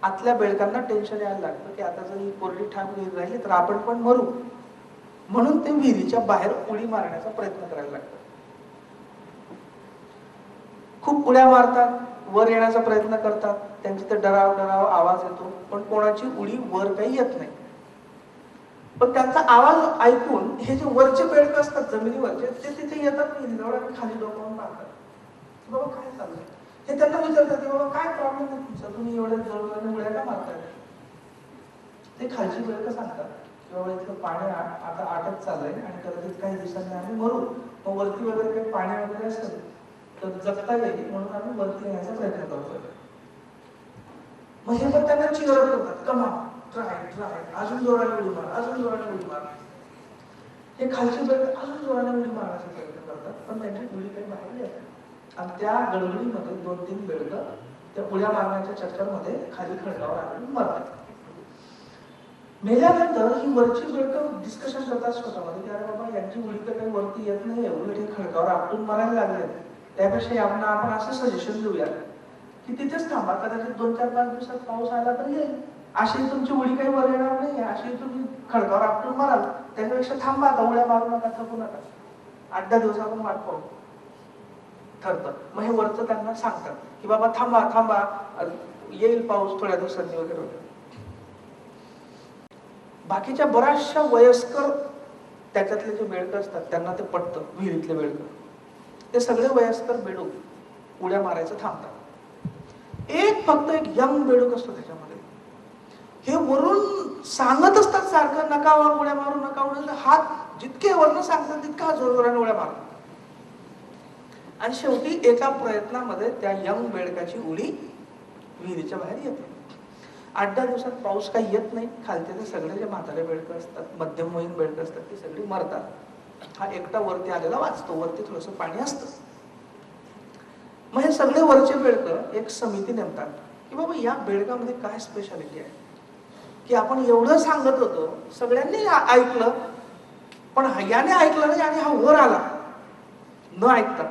आतल्या बेडकांना टेन्शन यायला लागतं की आता जर ही कोरडी ठाक विहीर राहिली तर आपण पण मरू. म्हणून ते विहिरीच्या बाहेर उडी मारण्याचा प्रयत्न करायला लागतात. खूप उड्या मारतात, वर येण्याचा प्रयत्न करतात. त्यांची तर डराव डराव आवाज येतो, पण कोणाची उडी वर काही येत नाही. पण त्यांचा आवाज ऐकून हे जे वरचे बेडकं असतात जमिनीवरचे, ते तिथे येतात विहिरीजवळ आणि खाली डोकावून पाहतात. बाबा काय चाललंय, हे त्यांना विचारतात की बाबा काय प्रॉब्लेम आहे तुमचा, तुम्ही एवढ्या जवळ उड्या का मारताय. ते खालची बेडकं सांगतात बाबा इथलं पाणी आता आटत चाललंय आणि कदाचित काही दिवसांनी आम्ही मरू, मग वरती वगैरे काही पाणी वगैरे असेल तर जगता येईल म्हणून आम्ही वरती येण्याचा प्रयत्न करतोय. मग हे पण त्यांना चिरत होतात, कमा ट्राय ट्राय, अजून जोराने उडी मार, अजून जोराने उडी मार. हे खालचे बेडकं अजून जोराने उडी मारण्याचा प्रयत्न करतात, पण त्यांची उडी काही बाहेर येत नाही. आणि त्या गडबडीमध्ये 2-3 बेडकं त्या उड्या मारण्याच्या चक्करमध्ये खाली खडकावर आढळून मरतात. मेल्यानंतर ही वरची बेडकं डिस्कशन करतात स्वतःमध्ये की अरे बाबा यांची उडी तर काही वरती येत नाही, उलट हे खडकावर आपटून मारायला लागले, त्यापेक्षा आपण असं सजेशन देऊया की तिथेच थांबा, कदाचित 2-4-5 दिवसात पाऊस आला तर येईल, अशी तुमची उडी काही वर येणार नाही, अशी तुम्ही खडकावर आपटून माराल, त्याच्यापेक्षा थांबा, आता उड्या मारू नका, थकू नका, 8-10 दिवस आपण वाट पाहू ठरतं. मग हे वरचं त्यांना सांगतात की बाबा थांबा थांबा, येईल पाऊस थोड्या दिवसांनी वगैरे वगैरे. बाकीच्या बऱ्याचशा वयस्कर त्याच्यातले जे बेडकं असतात त्यांना ते पटतं, विहिरीतले बेडकं, ते सगळे वयस्कर बेडूक उड्या मारायचं थांबतात. फक्त एक यंग बेडूक असतो त्याच्यामध्ये, हे वरून सांगत असतात सारखं नका उड्या मारू, नका उड्या, हात जितके वरून सांगतात तितका जोरजोराने उड्या मारतात. आणि शेवटी एका प्रयत्नामध्ये त्या यंग बेडकाची उडी विहिरीच्या बाहेर येते. 8-10 दिवसात पाऊस काही येत नाही, खालचे ते सगळे जे म्हातारे बेडकं असतात, मध्यमवयीन बेडकं असतात, ती सगळी मरतात. हा एकटा वरती आलेला वाचतो, वरती थोडंसं पाणी असतं. मग हे सगळे वरचे बेडकं एक समिती नेमतात की बाबा या बेडकामध्ये काय स्पेशालिटी आहे की आपण एवढं सांगत होतो, सगळ्यांनी ऐकलं, पण याने ऐकलं नाही आणि हा वर आला न ऐकता.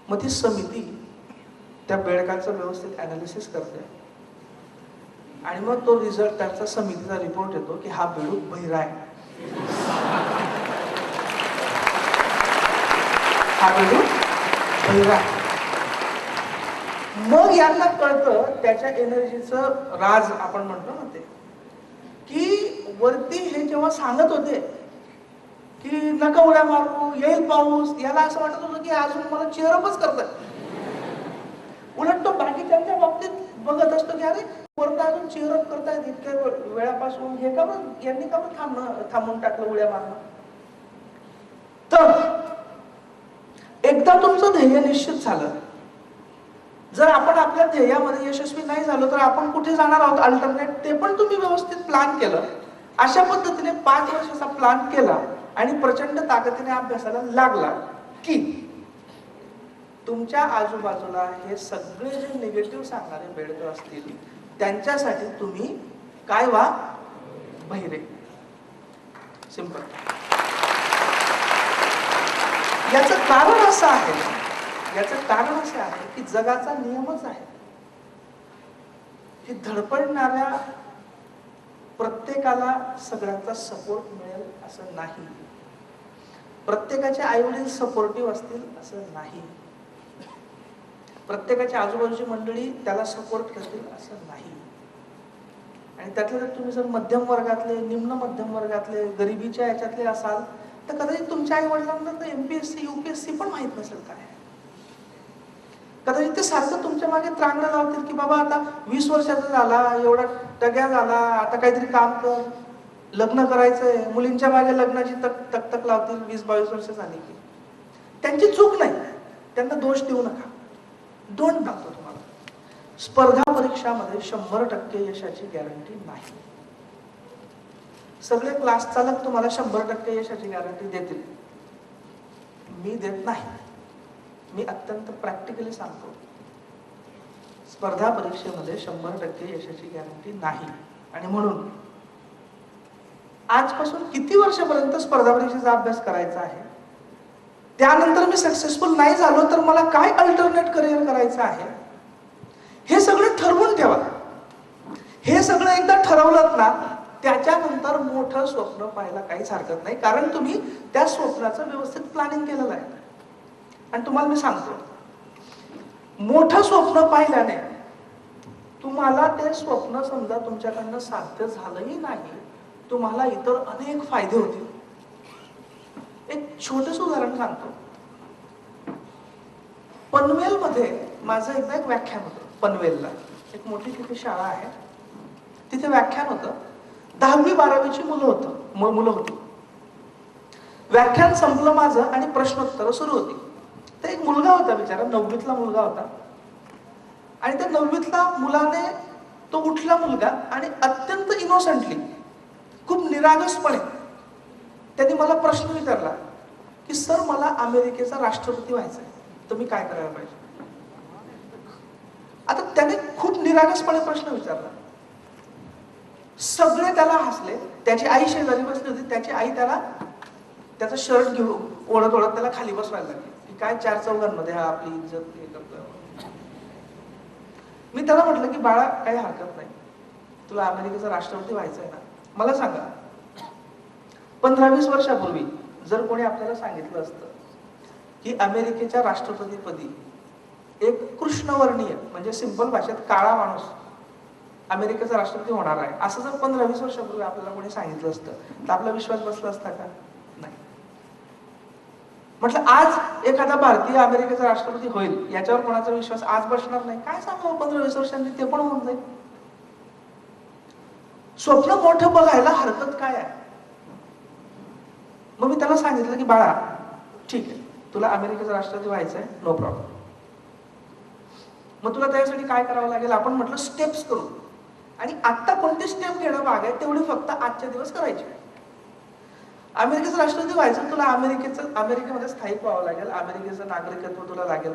मग ती समिती त्या बेडकाचं व्यवस्थित अनालिसिस करते आणि मग तो रिझल्ट, त्यांचा समितीचा रिपोर्ट येतो की हा बेडूक बहिरा आहे, हा बेडूक बहिरा. मग यांना कळतं त्याच्या एनर्जीचं राज आपण म्हणतो ना ते, की वरती हे जेव्हा सांगत होते की नका उड्या मारू, येईल पाऊस, याला असं वाटत होतं की अजून मला चेअरअपच करतात. उलट तो बाकीच्या बाबतीत बघत असतो की अरे वरती अजून चेअरअप करतायत इतक्या वेळापासून, हे का यांनी का थांबून टाकलं उड्या मारणं. तर एकदा तुमचं ध्येय निश्चित झालं, जर आपण आपल्या ध्येयामध्ये यशस्वी नाही झालो तर आपण कुठे जाणार आहोत अल्टरनेट, ते पण तुम्ही व्यवस्थित प्लॅन केलं, अशा पद्धतीने 5 वर्षाचा प्लॅन केला आणि प्रचंड ताकदीने अभ्यासाला लागला की तुमच्या आजूबाजूला हे सगळे जे निगेटिव्ह सांगणारे बेडकं असतील त्यांच्यासाठी तुम्ही काय व्हा, बहिरे. सिंपल. याचं कारण असं आहे की जगाचा नियमच आहे की धडपडणाऱ्या प्रत्येकाला सगळ्यांचा सपोर्ट मिळेल असं नाही, प्रत्येकाचे आई वडील सपोर्टिव्ह असतील असं नाही, प्रत्येकाची आजूबाजूची मंडळी त्याला सपोर्ट करतील असं नाही. आणि त्यातले तुम्ही जर मध्यम वर्गातले, निम्न मध्यम वर्गातले, गरिबीच्या याच्यातले असाल तर कदाचित तुमच्या आई वडिलांना तर MPSC UPSC पण माहित नसेल काय. कदाचित ते सारखं तुमच्या मागे त्रांगणं लावतील की बाबा आता 20 वर्षाचा झाला, एवढा टग्या झाला, आता काहीतरी काम कर, लग्न करायचंय, मुलींच्या मागे लग्नाची तक लावतील 20-22 वर्ष झाली की. त्यांची चूक नाही, त्यांना दोष देऊ नका. दोन टाकतो तुम्हाला, स्पर्धा परीक्षामध्ये 100% यशाची गॅरंटी नाही. सगळे क्लास चालक तुम्हाला 100% यशाची गॅरंटी देतील, मी देत नाही. मी अत्यंत प्रॅक्टिकली सांगतो, स्पर्धा परीक्षेमध्ये 100% यशाची गॅरंटी नाही. आणि म्हणून आजपासून किती वर्षापर्यंत स्पर्धा परीक्षेचा अभ्यास करायचा आहे, त्यानंतर मी सक्सेसफुल नाही झालो तर मला काय अल्टरनेट करिअर करायचं आहे, हे सगळं ठरवून ठेवा. हे सगळं एकदा ठरवलं ना, त्याच्यानंतर मोठं स्वप्न पाहायला काहीच हरकत नाही, कारण तुम्ही त्या स्वप्नाचं व्यवस्थित प्लॅनिंग केलेलं आहे. आणि तुम्हाला मी सांगतो, मोठं स्वप्न पाहिल्याने तुम्हाला ते स्वप्न समजा तुमच्याकडनं साध्य झालंही नाही, तुम्हाला इतर अनेक फायदे होतील. एक छोटंसं उदाहरण सांगतो. पनवेलमध्ये माझं एकदा एक व्याख्यान होतं. पनवेलला एक मोठी तिथे शाळा आहे, तिथे व्याख्यान होतं. 10वी 12वीची मुलं होती. व्याख्यान संपलं माझं आणि प्रश्नोत्तर सुरू होती. तर एक मुलगा होता, बिचारा 9वीतला मुलगा होता. आणि त्या 9वीतला मुलाने, तो उठला मुलगा आणि अत्यंत इनोसंटली, खूप निरागसपणे त्यांनी मला प्रश्न विचारला की सर, मला अमेरिकेचा राष्ट्रपती व्हायचा आहे, तर मी काय करायला पाहिजे? आता त्याने खूप निरागसपणे प्रश्न विचारला. सगळे त्याला हसले. त्याची आई शेजारी बसली होती. त्याची आई त्याचा शर्ट घेऊन ओढत त्याला खाली बसवायला लागली की काय 4 चौघांमध्ये हा आपली इज्जत हे करतोय. मी त्याला म्हटलं की बाळा, काही हरकत नाही, तुला अमेरिकेचा राष्ट्रपती व्हायचं आहे ना, मला सांगा, 15-20 वर्षापूर्वी जर कोणी आपल्याला सांगितलं असतं की अमेरिकेच्या राष्ट्रपतीपदी एक कृष्णवर्णीय, म्हणजे सिंपल भाषेत काळा माणूस अमेरिकेचा राष्ट्रपती होणार आहे, असं जर 15-20 वर्षापूर्वी आपल्याला कोणी सांगितलं असतं तर आपला विश्वास बसला असता का? नाही. म्हटलं आज एखादा भारतीय अमेरिकेचा राष्ट्रपती होईल याच्यावर कोणाचा विश्वास आज बसणार नाही? काय सांगावं, 15-20 वर्षांनी ते पण होऊन जाईल. स्वप्न मोठं बघायला हरकत काय आहे? मग मी त्याला सांगितलं की बाळा, ठीक आहे, तुला अमेरिकेचा राष्ट्रपती व्हायचं आहे, नो प्रॉब्लेम. मग तुला त्यासाठी काय करावं लागेल? आपण म्हटलं स्टेप्स करू. आणि आता कोणते स्टेप घेणं भाग आहे तेवढी फक्त आजच्या दिवस करायची. अमेरिकेचं राष्ट्रपती व्हायचं, तुला अमेरिकेमध्ये स्थायिक व्हावं लागेल, अमेरिकेचं नागरिकत्व तुला लागेल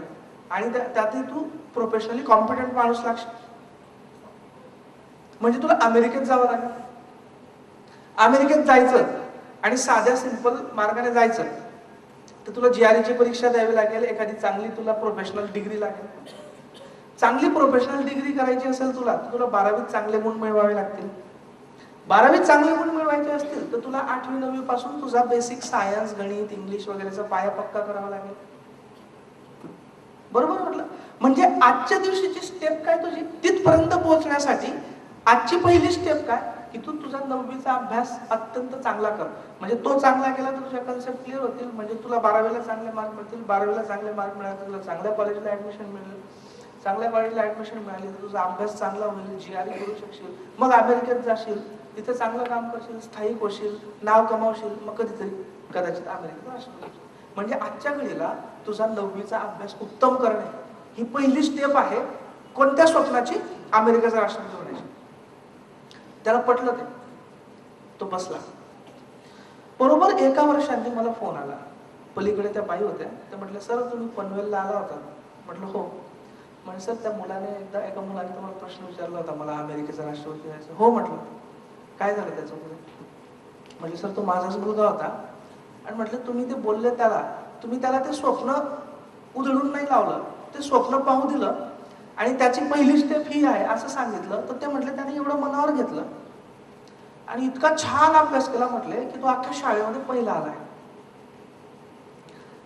आणि त्यातही तू प्रोफेशनली कॉम्पिटंट माणूस लागशील. म्हणजे तुला अमेरिकेत जावं लागेल. अमेरिकेत जायचं आणि साध्या सिंपल मार्गाने जायचं तर तुला GRE ची परीक्षा द्यावी लागेल, एखादी चांगली तुला प्रोफेशनल डिग्री लागेल. चांगली प्रोफेशनल डिग्री करायची असेल तुला 12वीत चांगले गुण मिळवावे लागतील. 12वीत चांगले गुण मिळवायचे असतील तर तुला 8वी 9वी पासून तुझा बेसिक सायन्स, गणित, इंग्लिश वगैरेचा पाया पक्का करावा लागेल. बरोबर म्हटलं? म्हणजे आजच्या दिवशीची स्टेप काय तुझी, तिथपर्यंत पोहोचण्यासाठी आजची पहिली स्टेप काय की तू तुझा 9वीचा अभ्यास अत्यंत चांगला कर. म्हणजे तो चांगला केला तर तुझ्या कन्सेप्ट क्लिअर होतील. म्हणजे तुला 12वीला चांगले मार्क मिळतील. 12वीला चांगले मार्क मिळाले तर तुला चांगल्या कॉलेजला ऍडमिशन मिळेल. चांगल्या कॉलेजला ऍडमिशन मिळाली तर तुझा अभ्यास चांगला होईल, GRE करू शकशील, मग अमेरिकेत जाशील, तिथे चांगलं काम करशील, स्थायिक होशील, नाव कमावशील, मग कधीतरी कदाचित अमेरिकेत राष्ट्रपती. म्हणजे आजच्या घडीला तुझा 9वीचा अभ्यास उत्तम करणे ही पहिली स्टेप आहे कोणत्या स्वप्नाची? अमेरिकेचा राष्ट्रपती होण्याची. त्याला पटलं ते, तो बसला. बरोबर 1 वर्षांनी मला फोन आला. पलीकडे त्या बाई होत्या. त्या म्हटल्या, सर तुम्ही पनवेलला आला होता? म्हटलं हो. म्हणजे सर, त्या मुलाने एका मुलाने तुम्हाला प्रश्न विचारला होता, मला अमेरिकेचा राष्ट्रपती व्हायचं. हो म्हटलं. काय झालं त्याचं पुढे? म्हणजे सर, तो माझाच मुलगा होता. आणि म्हटलं तुम्ही ते बोलले तुम्ही त्याला ते स्वप्न उधळून नाही लावलं, ते स्वप्न पाहू दिलं आणि त्याची पहिली स्टेप ही आहे असं सांगितलं तर ते म्हटले त्याने एवढं मनावर घेतलं आणि इतका छान अभ्यास केला म्हटले की तो अख्ख्या शाळेमध्ये पहिला आलाय.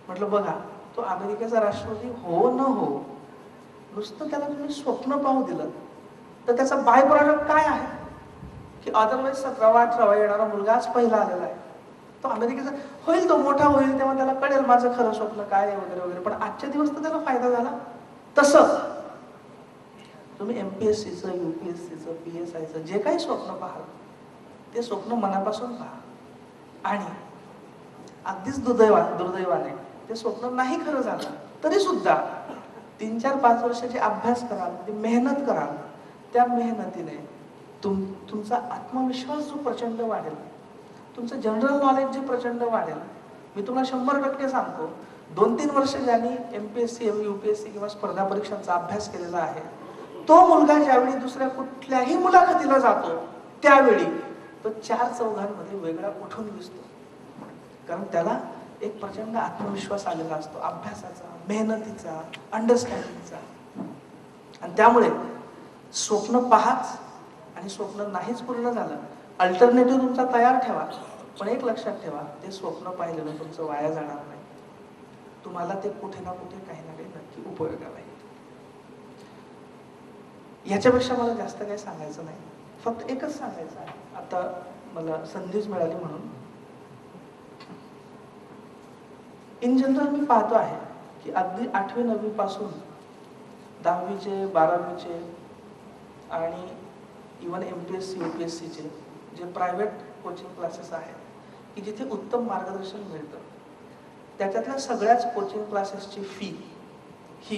म्हटलं बघा, तो अमेरिकेचा राष्ट्रपती हो न हो, नुसतं त्याला तुम्ही स्वप्न पाहू दिलं तर त्याचा बाय प्रॉडक्ट काय आहे की अदरवाईज 17वा-18वा येणारा मुलगा आज पहिला आलेला आहे. तो अमेरिकेचा होईल, तो मोठा होईल तेव्हा त्याला कळेल माझं खरं स्वप्न काय आहे वगैरे वगैरे. पण आजच्या दिवस तर त्याला फायदा झाला. तसं तुम्ही MPSCचं, UPSCचं, PSIचं जे काही स्वप्न पाहाल ते स्वप्न मनापासून पहा आणि अगदीच दुर्दैवाने ते स्वप्न नाही खरं झालं तरी सुद्धा 3-4-5 वर्षाचे अभ्यास कराल, मेहनत कराल, त्या मेहनतीने तुमचा आत्मविश्वास जो प्रचंड वाढेल, तुमचं जनरल नॉलेज जे प्रचंड वाढेल. मी तुम्हाला 100% सांगतो, 2-3 वर्ष ज्यांनी MPSC, UPSC किंवा स्पर्धा परीक्षांचा अभ्यास केलेला आहे तो मुलगा ज्यावेळी दुसऱ्या कुठल्याही मुलाखतीला जातो त्यावेळी तो 4 चौघांमध्ये वेगळा उठून दिसतो. कारण त्याला एक प्रचंड आत्मविश्वास आलेला असतो अभ्यासाचा, मेहनतीचा, अंडरस्टँडिंगचा. आणि त्यामुळे स्वप्न पहाच आणि स्वप्न नाहीच पूर्ण झालं, अल्टरनेटिव्ह तुमचा तयार ठेवा. पण एक लक्षात ठेवा, ते स्वप्न पाहिलेलं तुमचं वाया जाणार नाही. तुम्हाला ते कुठे ना कुठे काही ना काही नक्की उपयोगाला येईल. याच्यापेक्षा मला जास्त काही सांगायचं नाही. फक्त एकच सांगायचं आहे, आता मला संधीच मिळाली म्हणून. इन जनरल मी पाहतो आहे की अगदी 8वी 9वी पासून 10वीचे 12वीचे आणि इव्हन MPSC UPSCचे जे प्रायव्हेट कोचिंग क्लासेस आहेत की जिथे उत्तम मार्गदर्शन मिळतं, त्याच्यातल्या सगळ्याच कोचिंग क्लासेसची फी ही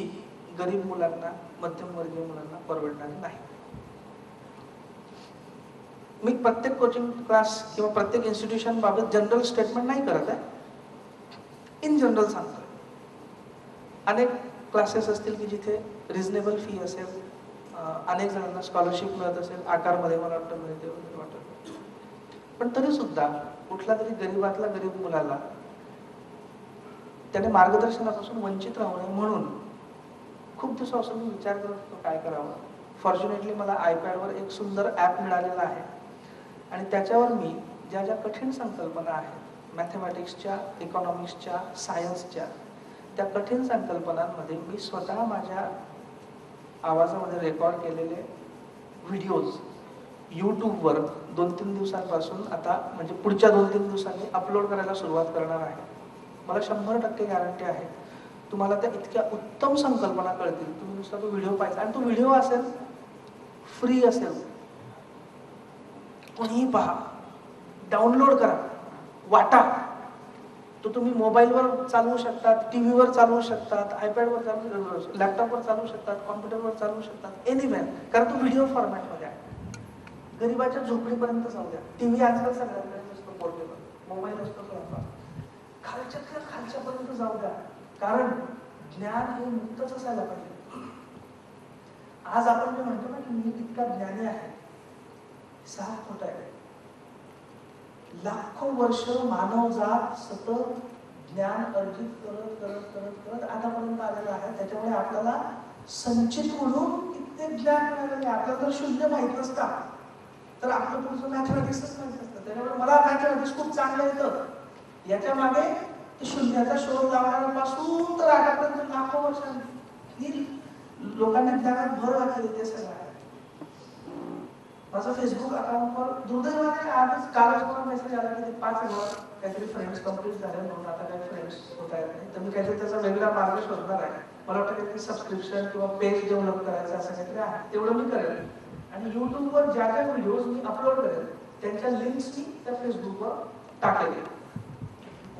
गरीब मुलांना, मध्यमवर्गीय मुलांना परवडणारी नाही. मी प्रत्येक कोचिंग क्लास किंवा प्रत्येक इन्स्टिट्यूशन बाबत जनरल स्टेटमेंट नाही करत आहे, इन जनरल सांगतोय. अनेक क्लासेस असतील की जिथे रिझनेबल फी असेल, अनेक जणांना स्कॉलरशिप मिळत असेल, आकारमध्ये मला वाटतं मिळते वगैरे वाटत, पण तरी सुद्धा कुठल्या तरी गरीबातल्या गरीब मुलाला त्याने मार्गदर्शनापासून वंचित राहू नये म्हणून खूप दिवसापासून मी विचार करत होतो काय करावं. फॉर्च्युनेटली मला आयपॅडवर एक सुंदर ॲप मिळालेला आहे आणि त्याच्यावर मी ज्या ज्या कठीण संकल्पना आहेत, मॅथमॅटिक्सच्या, इकॉनॉमिक्सच्या, सायन्सच्या, त्या कठीण संकल्पनांमध्ये मी स्वतः माझ्या आवाजामध्ये रेकॉर्ड केलेले व्हिडिओज यूट्यूबवर 2-3 दिवसांपासून आता म्हणजे पुढच्या 2-3 दिवसांनी अपलोड करायला सुरुवात करणार आहे. मला 100% गॅरंटी आहे तुम्हाला त्या इतक्या उत्तम संकल्पना कळतील. तुम्ही नुसता तो व्हिडिओ पाहिजे आणि तो व्हिडिओ असेल, फ्री असेल, कोणीही पहा, डाउनलोड करा, वाटा. तो तुम्ही मोबाईलवर चालवू शकतात, टीव्हीवर चालवू शकतात, आयपॅडवर चालवू, लॅपटॉपवर चालवू शकतात, कॉम्प्युटरवर चालवू शकतात, एनिवेअर, कारण तो व्हिडिओ फॉर्मॅटमध्ये आहे. गरीबाच्या झोपडीपर्यंत जाऊ द्या. टीव्ही आजकाल सगळ्यांकडे असतो पोर्टेबल, मोबाईल असतो स्वतः, खालच्यातल्या खालच्यापर्यंत जाऊ द्या, कारण ज्ञान हे मुक्तच असायला पाहिजे. आज आपण जे म्हणतो ना की मी इतका ज्ञानी आहे, साफ खोट आहे. लाखो वर्ष मानवजात सतत ज्ञान अर्जित करत करत करत करत आतापर्यंत आलेला आहे. त्याच्यामुळे आपल्याला संचित म्हणून कित्येक ज्ञान मिळालेले. आपल्याला जर शून्य माहित नसता तर आपलं पुढचं मॅथमॅटिक्सच माहित असतं. त्याच्यामुळे मला मॅथमॅटिक्स खूप चांगलं येतं. याच्या मागे ते शून्याचा शोध लावण्यापासून तर आतापर्यंत लाखो वर्षांनी लोकांनी ज्ञानात भर घातली. ते सगळं आहे. माझं फेसबुक अकाउंटवर दुर्दैवाने आजच कालच मला मेसेज आला की ते 5,000 काहीतरी फ्रेंड्स कंप्लीट झाले म्हणून आता काही फ्रेंड्स होता येत नाही. तर मी काहीतरी त्याचा वेगळा मार्ग शोधणार आहे. मला वाटतं काहीतरी सबस्क्रिप्शन किंवा पेज डेव्हलप करायचं असं काहीतरी आहे. तेवढं मी करेल आणि युट्यूबवर ज्या ज्या व्हिडिओज मी अपलोड करेल त्यांच्या लिंक्स मी त्या फेसबुकवर टाकेल.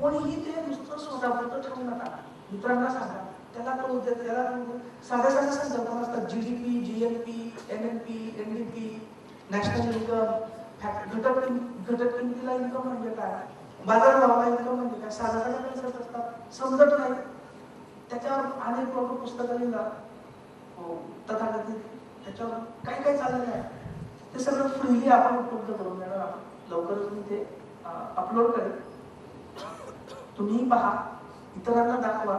कोणीही ते नुसतं स्वतःपुरतं ठेवू नका. मित्रांना सांगा, त्याला कळू दे, त्याला कळू दे. साध्या साध्या संकल्पना असतात. GDP, GNP, NNP, NDP, national income, घटक किमतीला इन्कम म्हणजे काय, बाजार भावाला इन्कम म्हणजे काय, साध्या साध्या कन्सेप्ट असतात, समजत नाही. त्याच्यावर अनेक लोक पुस्तकं लिहितात, तथाकथित त्याच्यावर काही काही चाललेलं आहे. ते सगळं फ्रीली आपण उपलब्ध करून देणार आहोत. लवकरच मी ते अपलोड करेल. तुम्ही पहा, इतरांना दाखवा,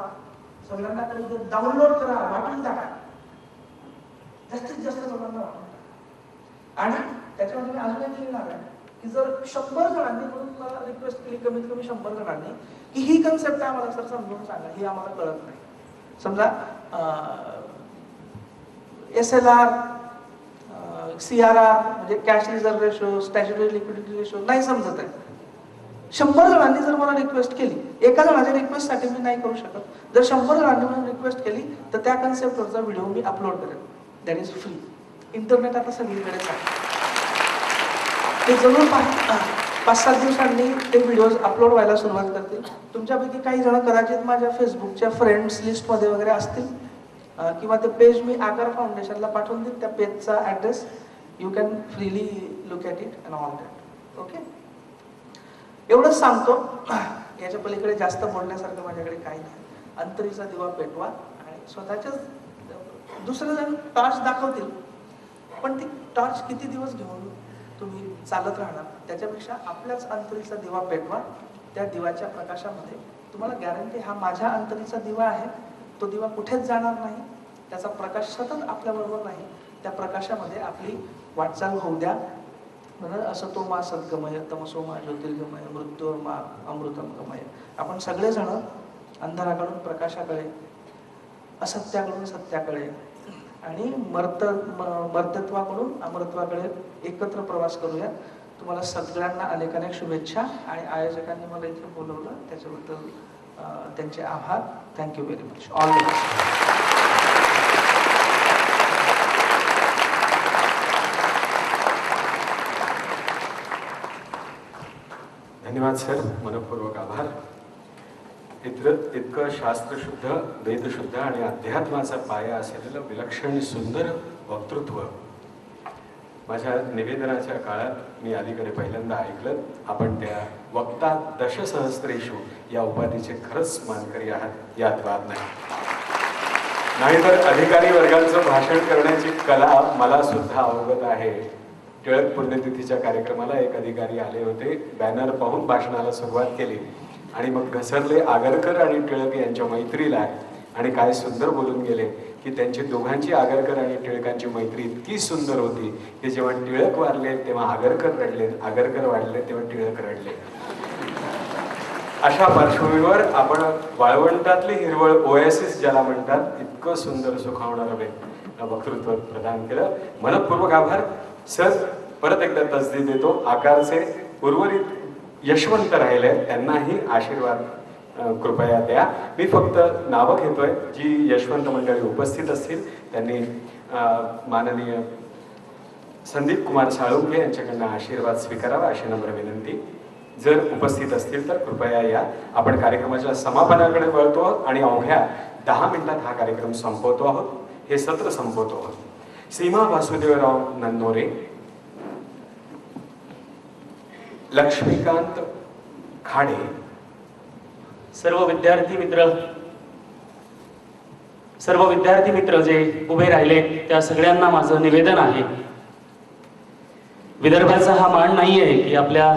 सगळ्यांना कधी डाउनलोड करा, वाटून टाका, जास्तीत जास्त लोकांना वाटून टाका. आणि त्याच्यामध्ये मी अजून एक लिहिणार आहे की जर 100 जणांनी, म्हणून मला रिक्वेस्ट केली कमीत कमी 100 जणांनी की ही कन्सेप्ट आम्हाला सर समजून सांगा, ही आम्हाला कळत नाही. समजा SLR, CRR म्हणजे cash reserve ratio, statutory liquidity ratio नाही समजत आहे. 100 जणांनी जर मला रिक्वेस्ट केली, एका जणाच्या रिक्वेस्टसाठी मी नाही करू शकत. जर 100 जणांनी मला रिक्वेस्ट केली तर त्या कन्सेप्टवरचा व्हिडिओ मी अपलोड करेन. That is free. इंटरनेट आता सगळीकडेच आहे. ते जरूर 5-7 दिवसांनी ते व्हिडिओज अपलोड व्हायला सुरुवात करतील. तुमच्यापैकी काही जण कदाचित माझ्या फेसबुकच्या फ्रेंड्स लिस्टमध्ये वगैरे असतील किंवा ते पेज मी आकार फाउंडेशनला पाठवून देईल. त्या पेजचा address you can freely look at it and all that. Okay, एवढंच सांगतो. याच्या पलीकडे जास्त बोलण्यासारखं माझ्याकडे काही नाही. अंतरीचा दिवा पेटवा आणि स्वतःच्याच दुसरे जण टॉर्च दाखवतील, पण ती टॉर्च किती दिवस घेऊन तुम्ही चालत राहणार, त्याच्यापेक्षा आपल्याच अंतरीचा दिवा पेटवा. त्या दिवाच्या प्रकाशामध्ये तुम्हाला गॅरंटी, हा माझ्या अंतरीचा दिवा आहे, तो दिवा कुठेच जाणार नाही. त्याचा प्रकाश सतत आपल्याबरोबर नाही. त्या प्रकाशामध्ये आपली वाटचाल होऊ द्या. म्हणून असं तो मा सद्गमय, तमसो मा ज्योतिर्गमय, मृत्योर्मा अमृतम गमय. आपण सगळेजण अंधाराकडून प्रकाशाकडे, असत्याकडून सत्याकडे आणि मर्तत्वाकडून अमृतत्वाकडे एकत्र प्रवास करूया. तुम्हाला सगळ्यांना अनेक अनेक शुभेच्छा आणि आयोजकांनी मला इथे बोलवलं त्याच्याबद्दल त्यांचे आभार. Thank you very much. All the best. धन्यवाद सर, मनपूर्वक आभार. इतकं शास्त्रशुद्ध, वेदशुद्ध आणि अध्यात्माचा पाया असलेलं विलक्षण सुंदर वक्तृत्व माझ्या निवेदनाच्या काळात मी अलीकडे पहिल्यांदा ऐकलं. आपण त्या वक्ता दशसहस्रेषु या उपाधीचे खरंच मानकरी आहात, यात वाद नाही. नाहीतर अधिकारी वर्गाचं भाषण करण्याची कला मला सुद्धा अवगत आहे. टिळक पुण्यतिथीच्या कार्यक्रमाला एक अधिकारी आले होते. बॅनर पाहून भाषणाला सुरुवात केली आणि मग घसरले आगरकर आणि टिळक यांच्या मैत्रीला आणि काय सुंदर बोलून गेले की त्यांची दोघांची, आगरकर आणि टिळकांची मैत्री इतकी सुंदर होती की जेव्हा टिळक वारले तेव्हा आगरकर रडले, आगरकर वाढले तेव्हा टिळक रडले. अशा पार्श्वभूमीवर आपण वाळवंटातली हिरवळ, ओएसिस ज्याला म्हणतात, इतकं सुंदर सुखावणारं वक्तृत्व प्रदान केलं. मनपूर्वक आभार सर. परत एकदा तसदी देतो. आकारचे उर्वरित यशवंत राहिले, त्यांनाही आशीर्वाद कृपया द्या. मी फक्त नावं घेतोय. जी यशवंत मंडळी उपस्थित असतील त्यांनी माननीय संदीप कुमार साळुंखे यांच्याकडनं आशीर्वाद स्वीकारावा अशी नम्र विनंती. जर उपस्थित असतील तर कृपया या. आपण कार्यक्रमाच्या समापनाकडे वळतो आहोत आणि अवघ्या 10 मिनिटात हा कार्यक्रम संपवतो आहोत, हे सत्र संपवतो आहोत. सीमा वासुदेवराव नंदोरे, लक्ष्मीकांत खाडे, सर्व विद्यार्थी मित्र जे उभे राहिले त्या सगळ्यांना माझं निवेदन आहे. विदर्भाचा हा मान नाही आहे की आपल्या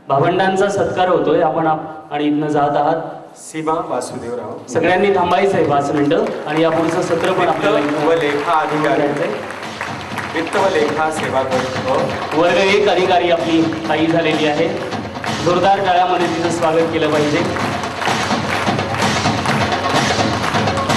भावंडांचा सत्कार होतोय आपण आणि इथनं जात आहात. सीमा वासुदेवराव, सगळ्यांनी थांबायचंय 5 मिनिटं आणि या पुढचं सत्र पण आपल्याला व लेखा अधिकारी, वित्त व लेखा सेवा वर्ग 1 अधिकारी आपली ताई झालेली आहे. जोरदार टाळ्यामध्ये तिचं स्वागत केलं पाहिजे.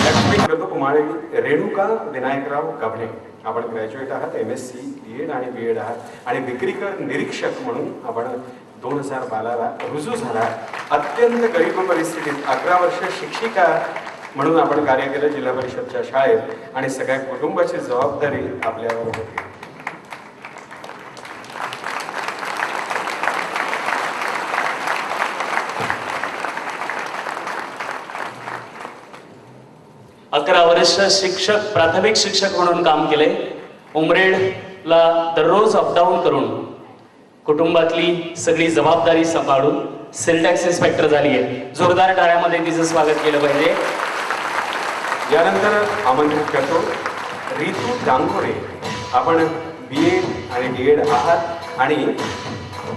लक्ष्मी कुमारी रेणुका विनायकराव गभणे, आपण ग्रॅज्युएट आहात, MSc BEd आणि BEd आहात आणि विक्रीकर निरीक्षक म्हणून आपण 2012ला रुजू झाला. अत्यंत गरीब परिस्थितीत 11 वर्ष शिक्षिका म्हणून आपण कार्य केलं जिल्हा परिषदच्या शाळेत आणि सगळ्या कुटुंबाची जबाबदारी आपल्यावर होती. अकरा वर्ष शिक्षक, प्राथमिक शिक्षक म्हणून काम केले. उमरेडला दररोज अपडाऊन करून कुटुंबातली सगळी जबाबदारी सांभाळून सेल टॅक्स इन्स्पेक्टर झाली आहे. जोरदार टाळ्यामध्ये तिचं स्वागत केलं पाहिजे. यानंतर आमंत्रित करतो रितू डांगोरे. आपण BEd आणि DEd आहात आणि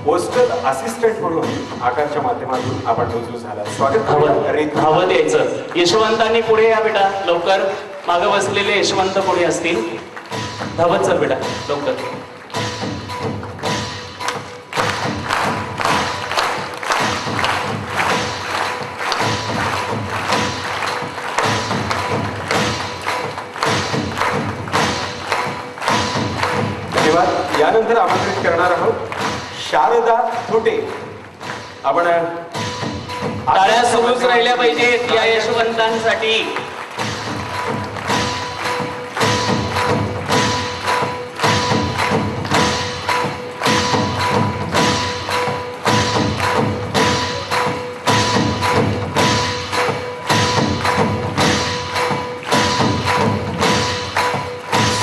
पोस्टल असिस्टंट म्हणून आकारच्या माध्यमातून आपण रुजू झाला. स्वागत. हवं द्यायचं. यशवंतांनी पुढे या बेटा, लवकर. मागं बसलेले यशवंत कोणी असतील धावत चल बेटा लवकर. धन्यवाद. यानंतर आमंत्रित करणार आहोत शारदा थोटे. आपण टाळ्या सुरूच राहिल्या पाहिजेत या यशवंतांसाठी.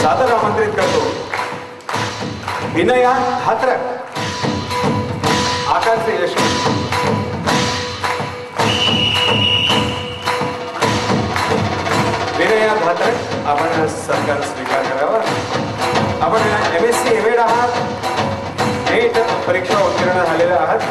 सादर आमंत्रित करतो विनया हात्रक, आकारचे यशवंत. विनया धात्रक, आपण सत्कार स्वीकार करावा. आपण MSc MEd आहात, नेट परीक्षा उत्तीर्ण झालेल्या आहात.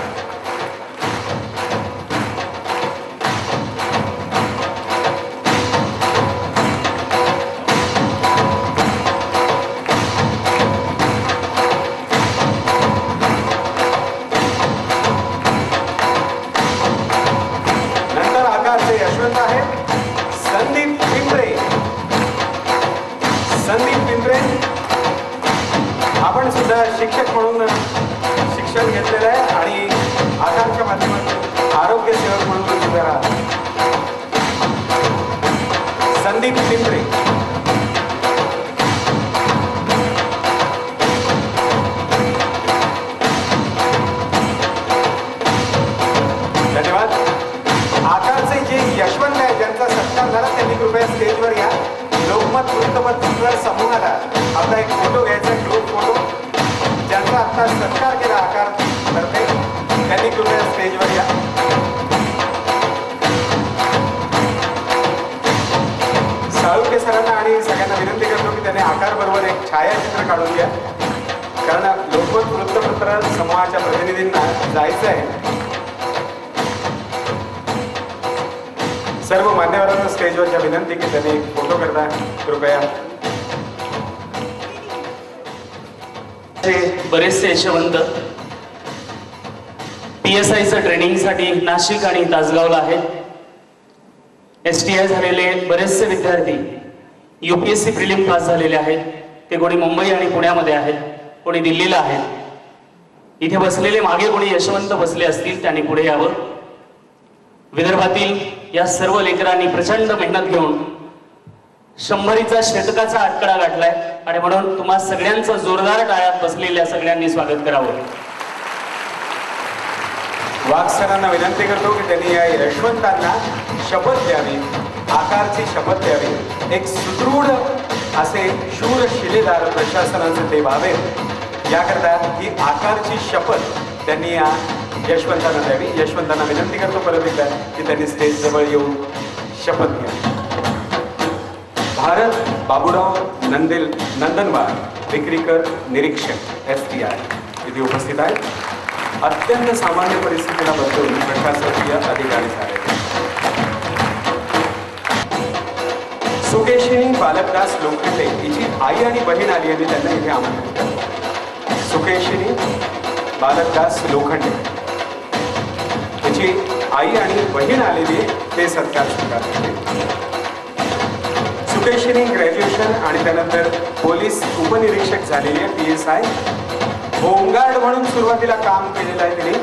शिक्षक म्हणून शिक्षण घेतलेलं आहे आणि आधारच्या माध्यमातून आरोग्य सेवक म्हणून सुद्धा आहात. संदीप पिंपरे. यशवंत आहे ज्यांचा सत्कार झाला त्यांनी कृपया स्टेजवर या. लोकमत वृत्तपत्र समूहाला आपला एक फोटो घ्यायचा, ग्रुप फोटो. ज्यांचा आता सत्कार केला आकार तर्फे त्यांनी कृपया स्टेजवर या. साळुंखे सरांना आणि सगळ्यांना विनंती करतो की त्यांनी आकार बरोबर एक छायाचित्र काढून घ्या, कारण लोकमत वृत्तपत्र समूहाच्या प्रतिनिधींना जायचं आहे. सर्व मान्यवरांना स्टेजवरच्या विनंती की त्यांनी एक फोटो करता कृपया. बरेचसे यशवंत PSIचं ट्रेनिंगसाठी नाशिक आणि तासगावला आहेत. STI झालेले बरेचसे विद्यार्थी UPSC प्रिलिम पास झालेले आहेत. ते कोणी मुंबई आणि पुण्यामध्ये आहेत, कोणी दिल्लीला आहेत. इथे बसलेले मागे कोणी यशवंत बसले असतील त्यांनी पुढे यावं. विदर्भातील या सर्व लेकरांनी प्रचंड मेहनत घेऊन 100चा शतकाचा आकडा गाठलाय आणि म्हणून तुम्हा सगळ्यांचं जोरदार टाळ्यात बसलेल्या सगळ्यांनी स्वागत करावं. वाघ सरांना विनंती करतो की त्यांनी या यशवंतांना शपथ द्यावी, आकारची शपथ द्यावी. एक सुदृढ असे शूर शिलेदार प्रशासनाचे ते व्हावे याकरता ही आकारची शपथ त्यांनी या यशवंतांना द्यावी. यशवंतांना विनंती करतो परत एकदा की त्यांनी स्टेज जवळ येऊन शपथ घ्या. भारत बाबूराव नंदनवार विक्रीकर निरीक्षक STI इथे उपस्थित आहेत. अत्यंत सामान्य परिस्थितीला बदलून प्रशासकीय अधिकारी झाले. सुकेशिनी बालकदास लोखंडे हिची आई आणि बहीण आली आणि त्यांना इथे आमंत्रित केलं. सुकेशिनी बालकदास लोखंडे हिची आई आणि बहीण आलेली ते सत्कार स्वीकारले. सुकेशिनी ग्रॅज्युएशन आणि त्यानंतर पोलीस उपनिरीक्षक झालेली आहे. PSI होमगार्ड म्हणून सुरुवातीला काम केलेलं आहे तिने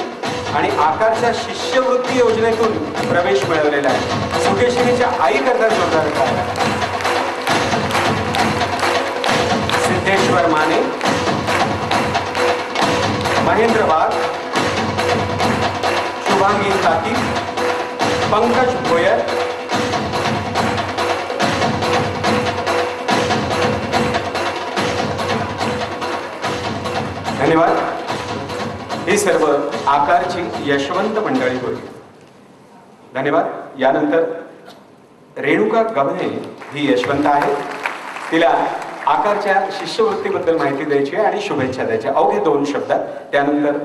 आणि आकारच्या शिष्यवृत्ती योजनेतून प्रवेश मिळवलेला आहे. सुकेशिनीच्या आई करता जोरदार आहे. सिद्धेश्वर माने, महेंद्र वाघ, शुभांगी ताकी, पंकज भोयर, धन्यवाद. ही सर्व आकारची यशवंत मंडळी होती. धन्यवाद. यानंतर रेणुका गव्हाणे ही यशवंत आहे. तिला आकारच्या शिष्यवृत्तीबद्दल माहिती द्यायची आहे आणि शुभेच्छा द्यायच्या. अवघे 2 शब्दात. त्यानंतर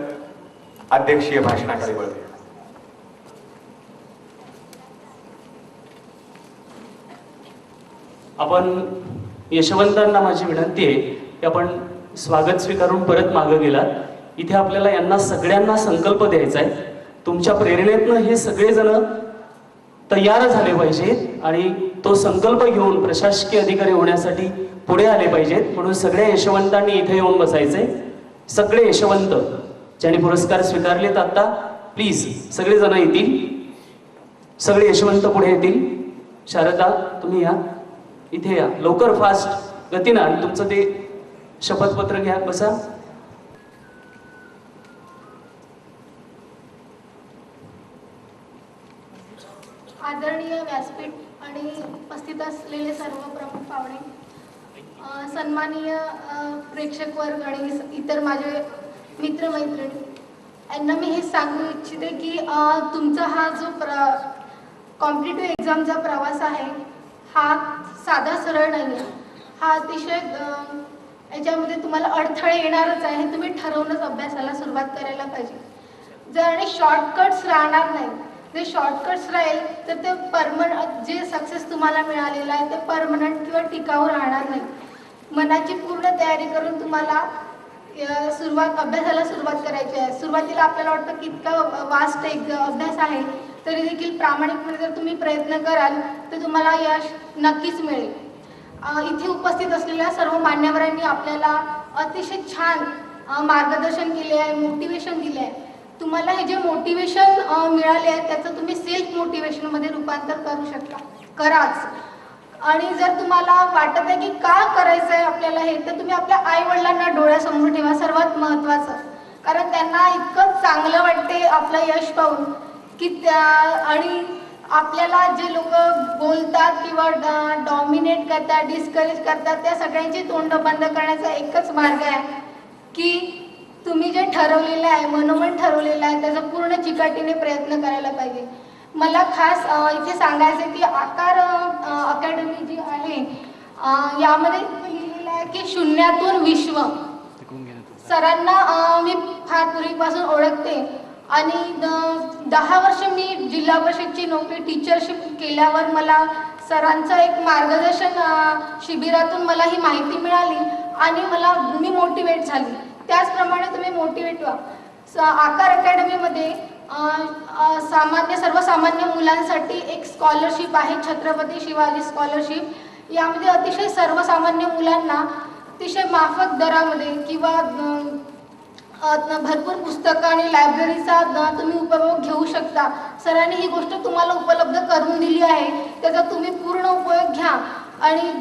अध्यक्षीय भाषणाकडे वळूया. आपण यशवंतांना माझी विनंती आहे की आपण स्वागत स्वीकारून परत मागे गेलात. इथे आपल्याला यांना सगळ्यांना संकल्प द्यायचा आहे. तुमच्या प्रेरणेतनं हे सगळेजण तयार झाले पाहिजेत आणि तो संकल्प घेऊन प्रशासकीय अधिकारी होण्यासाठी पुढे आले पाहिजेत. म्हणून सगळ्या यशवंतांनी इथे येऊन बसायचे. सगळे यशवंत ज्यांनी पुरस्कार स्वीकारलेत आता प्लीज सगळेजण येतील. सगळे यशवंत पुढे येतील. शारदा तुम्ही या, इथे या लवकर, फास्ट गतीनं. आणि तुमचं ते शपथपत्र घ्या. बसा. आदरणीय व्यासपीठ आणि उपस्थित असलेले सर्व प्रमुख पाहुणे, सन्माननीय प्रेक्षक वर्ग आणि इतर माझे मित्रमैत्रिणी, यांना मी हे सांगू इच्छिते की तुमचा हा जो कॉम्पिटिटिव्ह एक्झामचा प्रवास आहे हा साधा सरळ नाही आहे. हा अतिशय याच्यामध्ये तुम्हाला अडथळे येणारच आहे. तुम्ही ठरवूनच अभ्यासाला सुरुवात करायला पाहिजे. जर आणि शॉर्टकट्स राहणार नाही. जे शॉर्टकट्स राहील तर ते जे सक्सेस तुम्हाला मिळालेलं आहे ते परमनंट किंवा टिकाऊ राहणार नाही. मनाची पूर्ण तयारी करून तुम्हाला अभ्यासाला सुरुवात करायची आहे. सुरुवातीला आपल्याला वाटतं की इतका वास्ट एक अभ्यास आहे, तरी देखील प्रामाणिकपणे जर तुम्ही प्रयत्न कराल तर तुम्हाला यश नक्कीच मिळेल. इथे उपस्थित असलेल्या सर्व मान्यवरांनी आपल्याला अतिशय छान मार्गदर्शन केले आहे, मोटिवेशन दिले आहे. तुम्हाला हे जे मोटिवेशन मिळाले आहे त्याचं तुम्ही सेल्फ मोटिवेशनमध्ये रूपांतर करू शकता. कराच. आणि जर तुम्हाला वाटत आहे की का करायचं आहे आपल्याला हे, तर तुम्ही आपल्या आईवडिलांना डोळ्यासमोर ठेवा. सर्वात महत्त्वाचं, कारण त्यांना इतकं चांगलं वाटते आपलं यश पाहून की आणि आपल्याला जे लोक बोलतात किंवा डॉमिनेट करतात, डिस्करेज करतात, त्या सगळ्यांची तोंड बंद करण्याचा एकच मार्ग आहे की तुम्ही जे ठरवलेलं आहे, मनोमन ठरवलेलं आहे, त्याचा पूर्ण चिकाटीने प्रयत्न करायला पाहिजे. मला खास इथे सांगायचं आहे की आकार अकॅडमी जी आहे यामध्ये लिहिलेलं आहे की शून्यातून विश्व. सरांना मी फार पूर्वीपासून ओळखते आणि 10 वर्ष मी जिल्हा परिषदची नोकरी टीचरशिप केल्यावर मला सरांचं एक मार्गदर्शन शिबिरातून मला ही माहिती मिळाली आणि मी मोटिवेट झाली. त्याचप्रमाणे तुम्ही मोटिवेट व्हा. आकार अकॅडमीमध्ये सर्वसामान्य मुलांसाठी एक स्कॉलरशिप आहे, छत्रपती शिवाजी स्कॉलरशिप. यामध्ये अतिशय सर्वसामान्य मुलांना अतिशय माफक दरामध्ये किंवा भरपूर पुस्तकं आणि लायब्ररीचा तुम्ही उपयोग घेऊ शकता. सरांनी ही गोष्ट तुम्हाला उपलब्ध करून दिली आहे, त्याचा तुम्ही पूर्ण उपयोग घ्या. आणि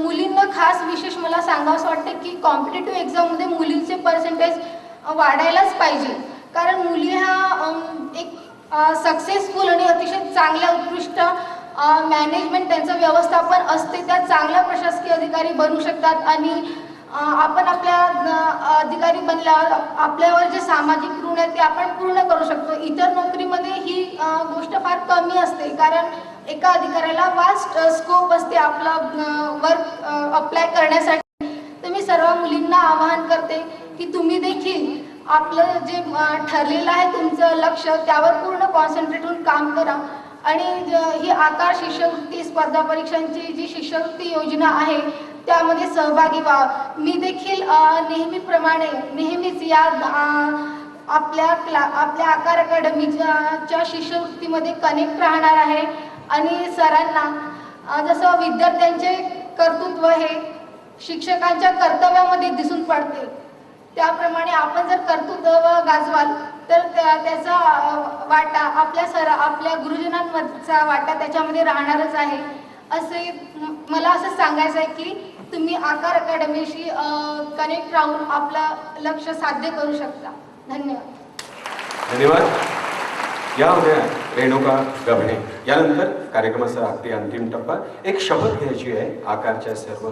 मुलींना खास विशेष मला सांगावंसं वाटतं की कॉम्पिटेटिव्ह एक्झाममध्ये मुलींचे पर्सेंटेज वाढायलाच पाहिजे. कारण मुली हा एक सक्सेसफुल आणि अतिशय चांगल्या उत्कृष्ट मॅनेजमेंट त्यांचं व्यवस्थापन असते, त्या चांगल्या प्रशासकीय अधिकारी बनू शकतात. आणि आपण आपल्या अधिकारी बनल्यावर आपल्यावर जे सामाजिक ऋण आहे ते आपण पूर्ण करू शकतो. इतर नोकरीमध्ये ही गोष्ट फार कमी असते, कारण एका अधिकाऱ्याला वास्ट स्कोप असते आपला वर्क अप्लाय करण्यासाठी. तर मी सर्व मुलींना आवाहन करते की तुम्ही देखील आपलं जे ठरलेलं आहे तुमचं लक्ष, त्यावर पूर्ण कॉन्सन्ट्रेट होऊन काम करा. आणि ही आकार शिष्यवृत्ती स्पर्धा परीक्षांची जी शिष्यवृत्ती योजना आहे त्यामध्ये सहभागी व्हा. मी देखील नेहमीच या आपल्या आकार अकॅडमीच्या शिष्यवृत्तीमध्ये कनेक्ट राहणार आहे. आणि सरांना जसं विद्यार्थ्यांचे कर्तृत्व हे शिक्षकांच्या कर्तव्यामध्ये दिसून पडते, त्याप्रमाणे आपण जर कर्तृत्व गाजवाल तर त्याचा वाटा आपल्या गुरुजनांचा वाटा त्याच्यामध्ये राहणारच आहे. मला असं सांगायचं आहे की तुम्ही आकार अकॅडमीशी कनेक्ट राहून आपलं लक्ष साध्य करू शकता. धन्यवाद. या होत्या रेणुका गभणे. यानंतर कार्यक्रमाचा अगदी अंतिम टप्पा, एक शपथ घ्यायची आहे आकारच्या सर्व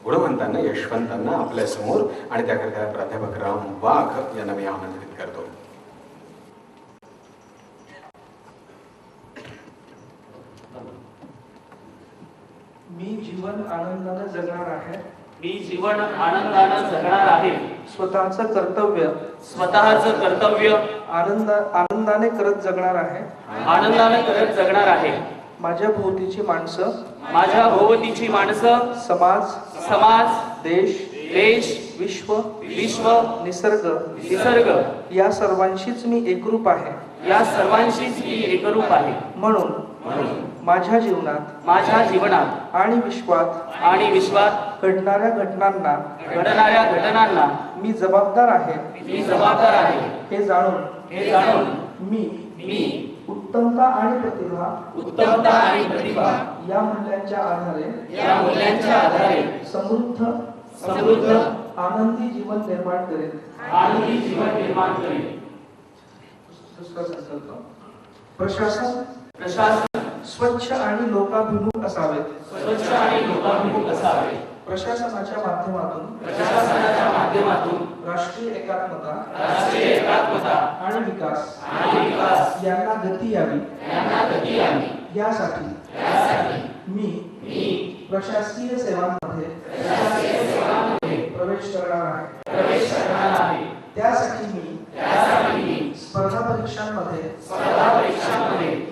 गुणवंतांना, यशवंतांना आपल्या समोर, आणि त्याकरिता प्राध्यापक राम वाघ यांना मी आमंत्रित करतो. मी जीवन आनंदाने जगणार आहे. मी जीवन आनंदानं जगणार आहे. स्वतःचं कर्तव्य आनंदाने करत जगणार आहे. आनंदानं करत जगणार आहे. माझ्या भोवतीची माणसं, समाज, देश, विश्व, निसर्ग या सर्वांशीच मी एकरूप आहे. म्हणून माझ्या जीवनात आणि विश्वात घडणाऱ्या घटनांना मी जबाबदार आहे. हे जाणून मी उत्तमता आणि प्रतिभा या मूल्यांच्या आधारे समृद्ध आनंदी जीवन निर्माण करेन. दुसरा संकल्प, प्रशासन स्वच्छ आणि लोकाभिमुख असावे. प्रशासनाच्या माध्यमातून राष्ट्रीय एकात्मता आणि विकास यांना गती यावी. यासाठी मी प्रशासकीय सेवांमध्ये प्रवेश करणार आहे. त्यासाठी मी स्पर्धा परीक्षांमध्ये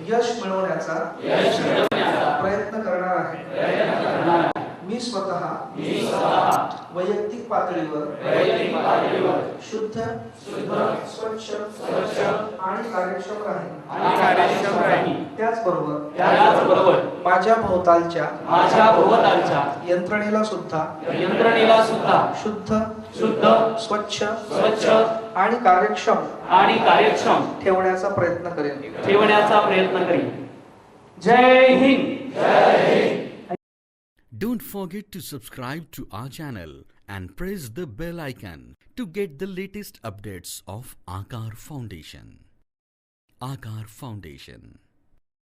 यश मिळवण्याचा प्रयत्न करणार आहे. मी स्वतः वैयक्तिक पातळीवर शुद्ध, स्वच्छ आणि कार्यक्षम राहीन. त्याचबरोबर माझ्या भोवतालच्या यंत्रणेला सुद्धा शुद्ध, स्वच्छ आणि कार्यक्षम ठेवण्याचा प्रयत्न करेन. जय Hind. Don't forget to subscribe to our channel and press the bell icon to get the latest updates of Aakar Foundation. Aakar Foundation.